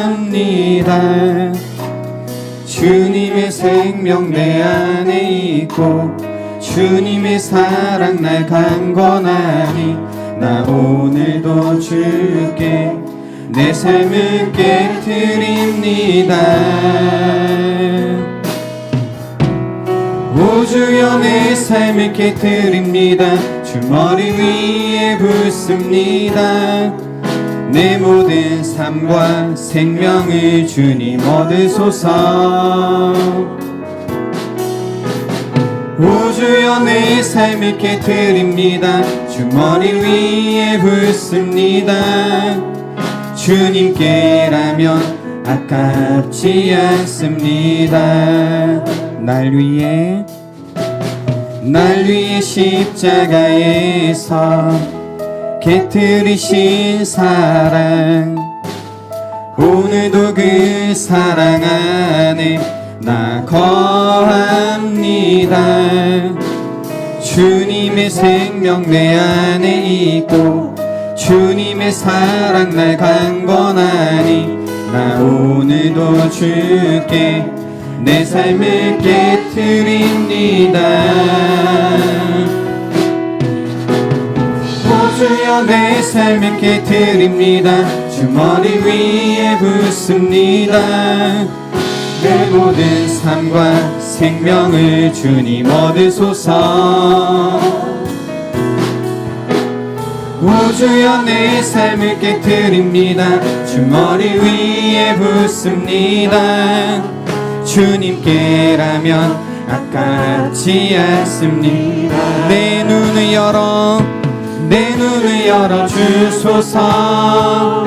주님의 생명 내 안에 있고 주님의 사랑 날 강건하니 나 오늘도 주께 내 삶을 깨뜨립니다. 오 주여 내 삶을 깨뜨립니다. 주 머리 위에 붓습니다. 내 모든 삶과 생명을 주님 얻으소서. 오 주여 내 삶을 깨뜨립니다. 주 머리 위에 붓습니다. 주님께라면 아깝지 않습니다. 날 위해 십자가에서 깨뜨리신 사랑, 오늘도 그 사랑 안에 나 거합니다. 주님의 생명 내 안에 있고 주님의 사랑 날 강건하니 나 오늘도 주께 내 삶을 깨뜨립니다. 오 주여 내 삶을 깨뜨립니다. 주 머리 위에 붓습니다. 내 모든 삶과 생명을 주님 얻으소서. 오 주여 내 삶을 깨뜨립니다. 주 머리 위에 붓습니다. 주님께라면 아깝지 않습니다. 내 눈을 열어 주소서.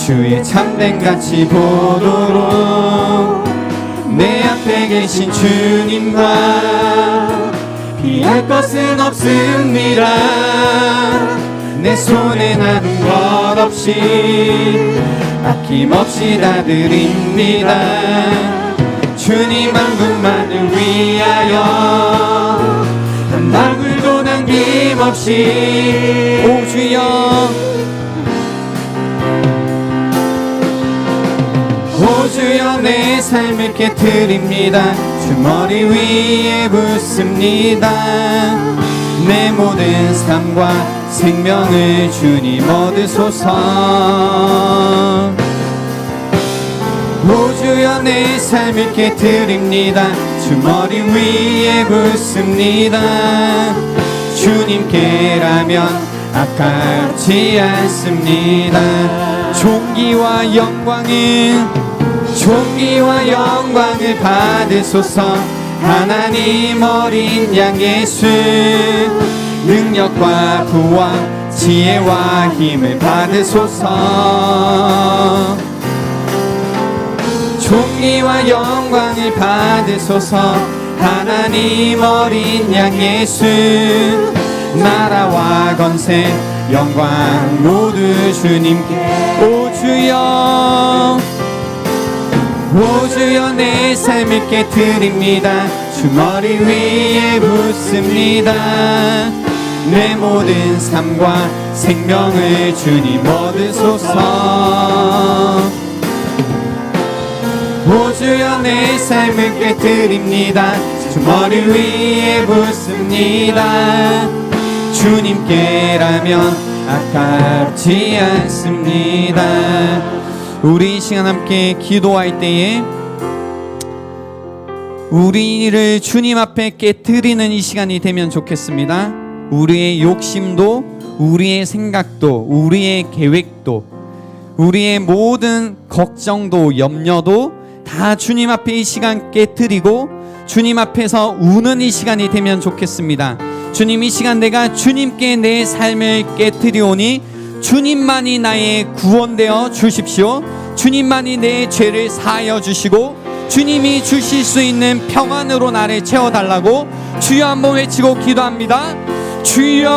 주의 참된 가치 보도록 내 앞에 계신 주님과 피할 것은 없습니다. 내 손에 나는 것 없이 아낌없이 다 드립니다. 주님 한 분만을 위하여 한 방울도 남김없이. 오 주여 오 주여 내 삶을 깨뜨립니다. 주 머리 위에 붓습니다. 내 모든 삶과 생명을 주님 얻으소서. 오 주여 내 삶을 깨뜨립니다. 주 머리 위에 붓습니다. 주님께라면 아깝지 않습니다. 존귀와 영광을 받으소서. 하나님 어린 양 예수, 능력과 부와 지혜와 힘을 받으소서. 존귀와 영광을 받으소서. 하나님 어린 양 예수, 나라와 권세 영광 모두 주님께. 오 주여 내 삶을 깨뜨립니다. 주 머리 위에 붓습니다. 내 모든 삶과 생명을 주님 얻으소서. 오 주여 내 삶을 깨뜨립니다. 주 머리 위에 붓습니다. 주님께라면 아깝지 않습니다. 우리 이 시간 함께 기도할 때에 우리를 주님 앞에 깨뜨리는 이 시간이 되면 좋겠습니다. 우리의 욕심도, 우리의 생각도, 우리의 계획도, 우리의 모든 걱정도, 염려도 다 주님 앞에 이 시간 깨뜨리고 주님 앞에서 우는 이 시간이 되면 좋겠습니다. 주님, 이 시간 내가 주님께 내 삶을 깨뜨리오니 주님만이 나의 구원되어 주십시오. 주님만이 내 죄를 사하여 주시고 주님이 주실 수 있는 평안으로 나를 채워달라고 주여 한번 외치고 기도합니다. 주여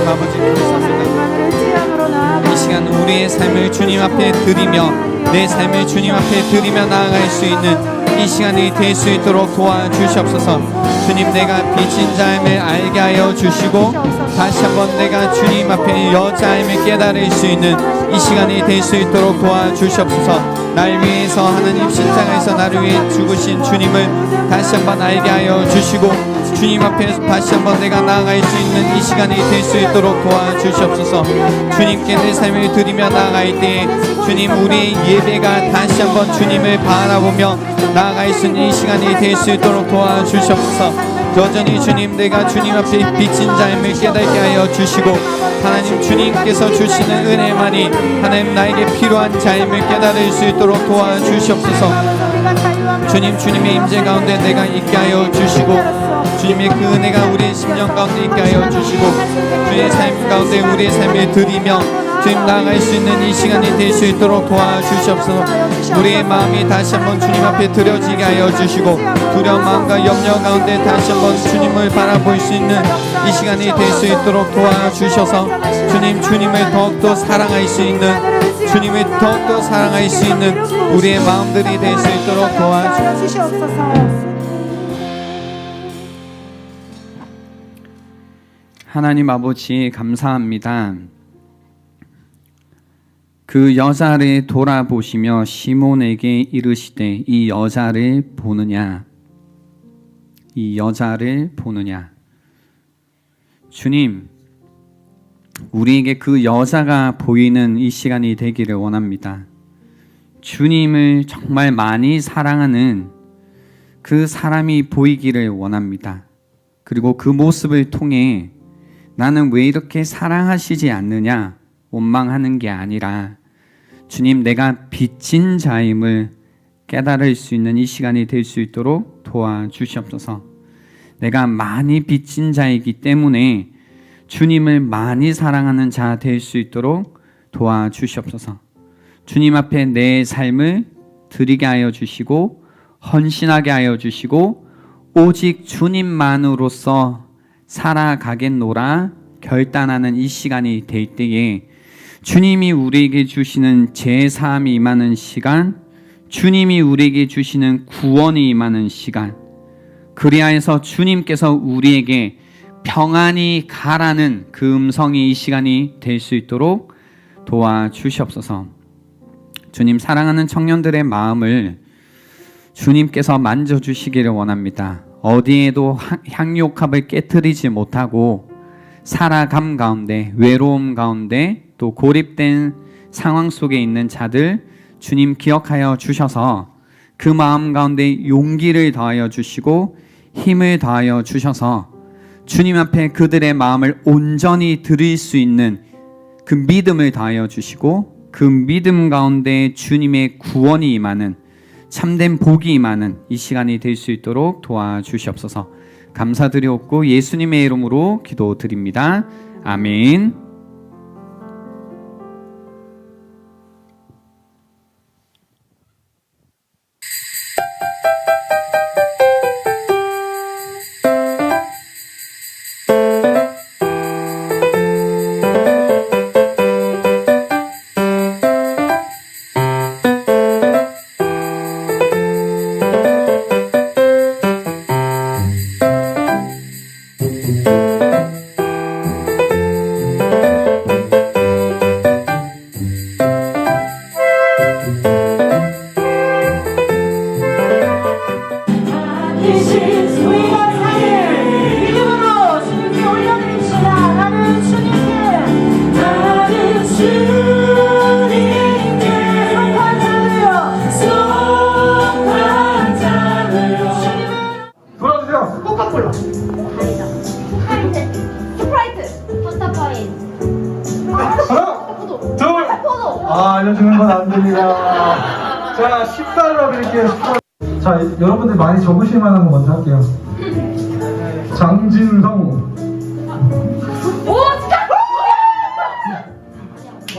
하나님 아버지 감사합니다. 하나님만을 지향으로 나아가 이 시간 우리의 삶을 주님 앞에 드리며 내 삶을 주님 앞에 드리며 나아갈 수 있는 이 시간이 될 수 있도록 도와주시옵소서. 주님, 내가 빚진 자임을 알게 하여 주시고 다시 한번 내가 주님 앞에 여자임을 깨달을 수 있는 이 시간이 될 수 있도록 도와주시옵소서. 날 위해서 하나님 십자가에서 나를 위해 죽으신 주님을 다시 한번 알게 하여 주시고 주님 앞에 다시 한번 내가 나아갈 수 있는 이 시간이 될 수 있도록 도와주시옵소서. 주님께 내 삶을 드리며 나아갈 때에 주님, 우리의 예배가 다시 한번 주님을 바라보며 나아갈 수 있는 이 시간이 될 수 있도록 도와주시옵소서. 여전히 주님, 내가 주님 앞에 빚진 자임을 깨닫게 하여 주시고 하나님 주님께서 주시는 은혜만이 하나님 나에게 필요한 자임을 깨달을 수 있도록 도와주시옵소서. 주님, 주님의 임재 가운데 내가 있게 하여 주시고 주님의 그 은혜가 우리의 심령 가운데 있게 하여 주시고 주의 삶 가운데 우리의 삶을 드리며 주님 나아갈 수 있는 이 시간이 될 수 있도록 도와주시옵소서. 우리의 마음이 다시 한번 주님 앞에 드려지게 하여 주시고 두려운 마음과 염려 가운데 다시 한번 주님을 바라볼 수 있는 이 시간이 될 수 있도록 도와주셔서 주님, 주님을 더욱더 사랑할 수 있는 주님을 더욱더 사랑할 수 있는 우리의 마음들이 될 수 있도록 도와주시옵소서. 하나님 아버지 감사합니다. 그 여자를 돌아보시며 시몬에게 이르시되 이 여자를 보느냐, 이 여자를 보느냐. 주님, 우리에게 그 여자가 보이는 이 시간이 되기를 원합니다. 주님을 정말 많이 사랑하는 그 사람이 보이기를 원합니다. 그리고 그 모습을 통해 나는 왜 이렇게 사랑하시지 않느냐 원망하는 게 아니라 주님, 내가 빚진 자임을 깨달을 수 있는 이 시간이 될 수 있도록 도와주시옵소서. 내가 많이 빚진 자이기 때문에 주님을 많이 사랑하는 자 될 수 있도록 도와주시옵소서. 주님 앞에 내 삶을 드리게 하여 주시고 헌신하게 하여 주시고 오직 주님만으로서 살아가겠노라 결단하는 이 시간이 될 때에 주님이 우리에게 주시는 제사함이 임하는 시간, 주님이 우리에게 주시는 구원이 임하는 시간, 그리하여서 주님께서 우리에게 평안히 가라는 그 음성이 이 시간이 될 수 있도록 도와주시옵소서. 주님, 사랑하는 청년들의 마음을 주님께서 만져주시기를 원합니다. 어디에도 향유옥합을 깨트리지 못하고 살아감 가운데, 외로움 가운데, 또 고립된 상황 속에 있는 자들 주님 기억하여 주셔서 그 마음 가운데 용기를 더하여 주시고 힘을 더하여 주셔서 주님 앞에 그들의 마음을 온전히 드릴 수 있는 그 믿음을 더하여 주시고 그 믿음 가운데 주님의 구원이 임하는 참된 복이 임하는 이 시간이 될 수 있도록 도와주시옵소서. 감사드리옵고 예수님의 이름으로 기도드립니다. 아멘. 알려주는 건 안 됩니다. 자, 10달러 드릴게요. 자, 여러분들 많이 적으실 만한 거 먼저 할게요. 장진성. 오, 진짜?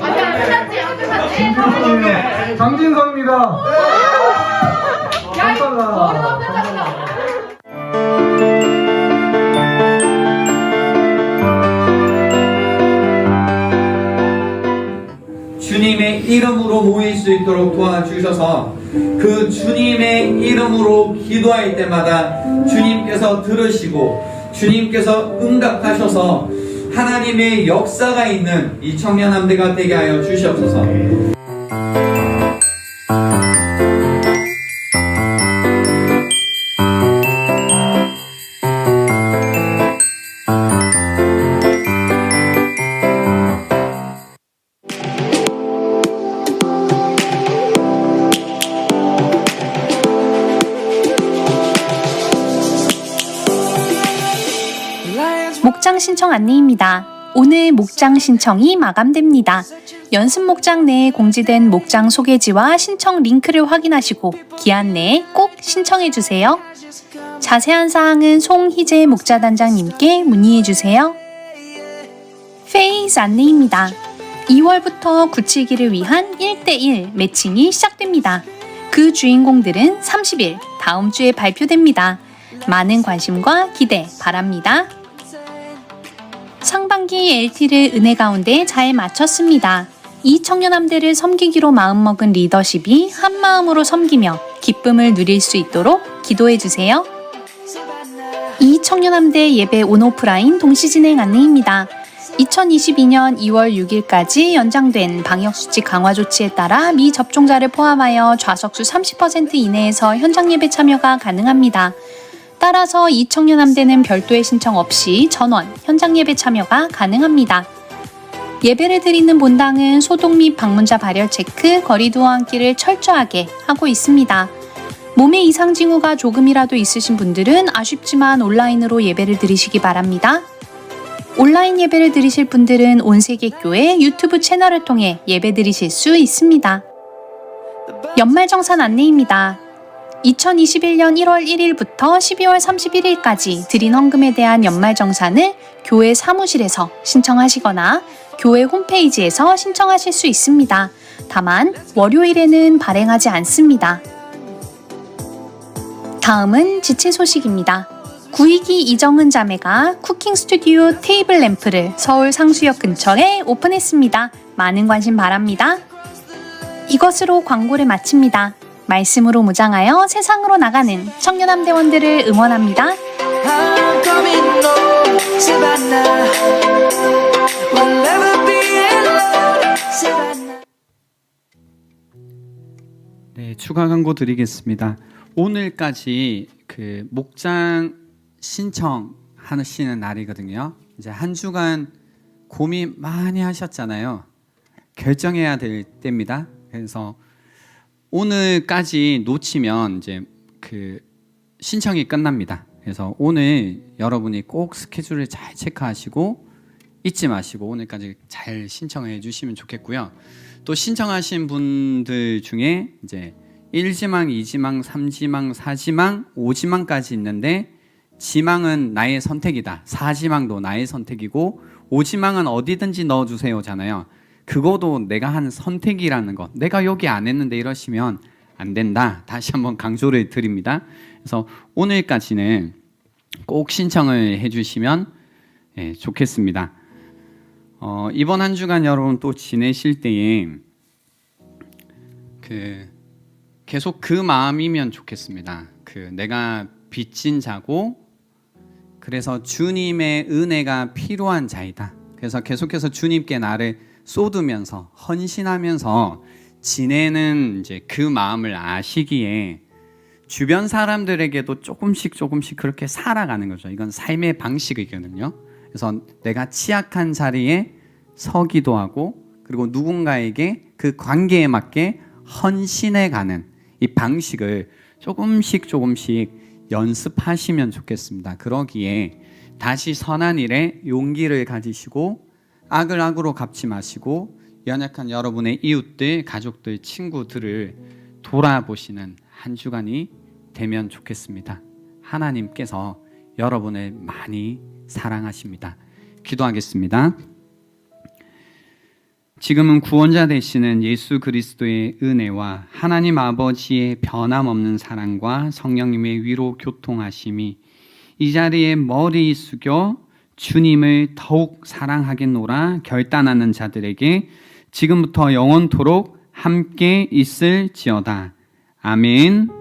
아니야, 장진성입니다. 야, 이거 10달러. 머리 너무 짜증나. 주님의 이름으로 모일 수 있도록 도와주셔서 그 주님의 이름으로 기도할 때마다 주님께서 들으시고 주님께서 응답하셔서 하나님의 역사가 있는 이 청년함대가 되게 하여 주시옵소서. 목장 신청 안내입니다. 오늘 목장 신청이 마감됩니다. 연습 목장 내에 공지된 목장 소개지와 신청 링크를 확인하시고 기한 내에 꼭 신청해주세요. 자세한 사항은 송희재 목자단장님께 문의해주세요. 페이스 안내입니다. 2월부터 굳히기를 위한 1대1 매칭이 시작됩니다. 그 주인공들은 30일 다음 주에 발표됩니다. 많은 관심과 기대 바랍니다. 상반기 LT를 은혜 가운데 잘 마쳤습니다. 이 청년함대를 섬기기로 마음먹은 리더십이 한마음으로 섬기며 기쁨을 누릴 수 있도록 기도해주세요. 이 청년함대 예배 온오프라인 동시진행 안내입니다. 2022년 2월 6일까지 연장된 방역수칙 강화 조치에 따라 미접종자를 포함하여 좌석수 30% 이내에서 현장 예배 참여가 가능합니다. 따라서 이 청년함대는 별도의 신청 없이 전원 현장 예배 참여가 가능합니다. 예배를 드리는 본당은 소독 및 방문자 발열 체크, 거리 두어 앉기를 철저하게 하고 있습니다. 몸에 이상 징후가 조금이라도 있으신 분들은 아쉽지만 온라인으로 예배를 드리시기 바랍니다. 온라인 예배를 드리실 분들은 온세계교회 유튜브 채널을 통해 예배 드리실 수 있습니다. 연말정산 안내입니다. 2021년 1월 1일부터 12월 31일까지 드린 헌금에 대한 연말정산을 교회 사무실에서 신청하시거나 교회 홈페이지에서 신청하실 수 있습니다. 다만 월요일에는 발행하지 않습니다. 다음은 지체 소식입니다. 구이기 이정은 자매가 쿠킹 스튜디오 테이블 램프를 서울 상수역 근처에 오픈했습니다. 많은 관심 바랍니다. 이것으로 광고를 마칩니다. 말씀으로 무장하여 세상으로 나가는 청년함대원들을 응원합니다. 네, 추가 광고 드리겠습니다. 오늘까지 그 목장 신청하시는 날이거든요. 이제 한 주간 고민 많이 하셨잖아요. 결정해야 될 때입니다. 그래서 오늘까지 놓치면 이제 그 신청이 끝납니다. 그래서 오늘 여러분이 꼭 스케줄을 잘 체크하시고 잊지 마시고 오늘까지 잘 신청해 주시면 좋겠고요. 또 신청하신 분들 중에 이제 1지망, 2지망, 3지망, 4지망, 5지망까지 있는데 지망은 나의 선택이다. 4지망도 나의 선택이고 5지망은 어디든지 넣어주세요잖아요. 그거도 내가 한 선택이라는 것. 내가 여기 안 했는데 이러시면 안 된다. 다시 한번 강조를 드립니다. 그래서 오늘까지는 꼭 신청을 해주시면 좋겠습니다. 이번 한 주간 여러분 또 지내실 때에 계속 그 마음이면 좋겠습니다. 내가 빚진 자고 그래서 주님의 은혜가 필요한 자이다. 그래서 계속해서 주님께 나를 쏟으면서 헌신하면서 지내는 이제 그 마음을 아시기에 주변 사람들에게도 조금씩 그렇게 살아가는 거죠. 이건 삶의 방식이거든요. 그래서 내가 취약한 자리에 서기도 하고 그리고 누군가에게 그 관계에 맞게 헌신해가는 이 방식을 조금씩 연습하시면 좋겠습니다. 그러기에 다시 선한 일에 용기를 가지시고 악을 악으로 갚지 마시고 연약한 여러분의 이웃들, 가족들, 친구들을 돌아보시는 한 주간이 되면 좋겠습니다. 하나님께서 여러분을 많이 사랑하십니다. 기도하겠습니다. 지금은 구원자 되시는 예수 그리스도의 은혜와 하나님 아버지의 변함없는 사랑과 성령님의 위로 교통하심이 이 자리에 머리 숙여 주님을 더욱 사랑하겠노라 결단하는 자들에게 지금부터 영원토록 함께 있을지어다. 아멘.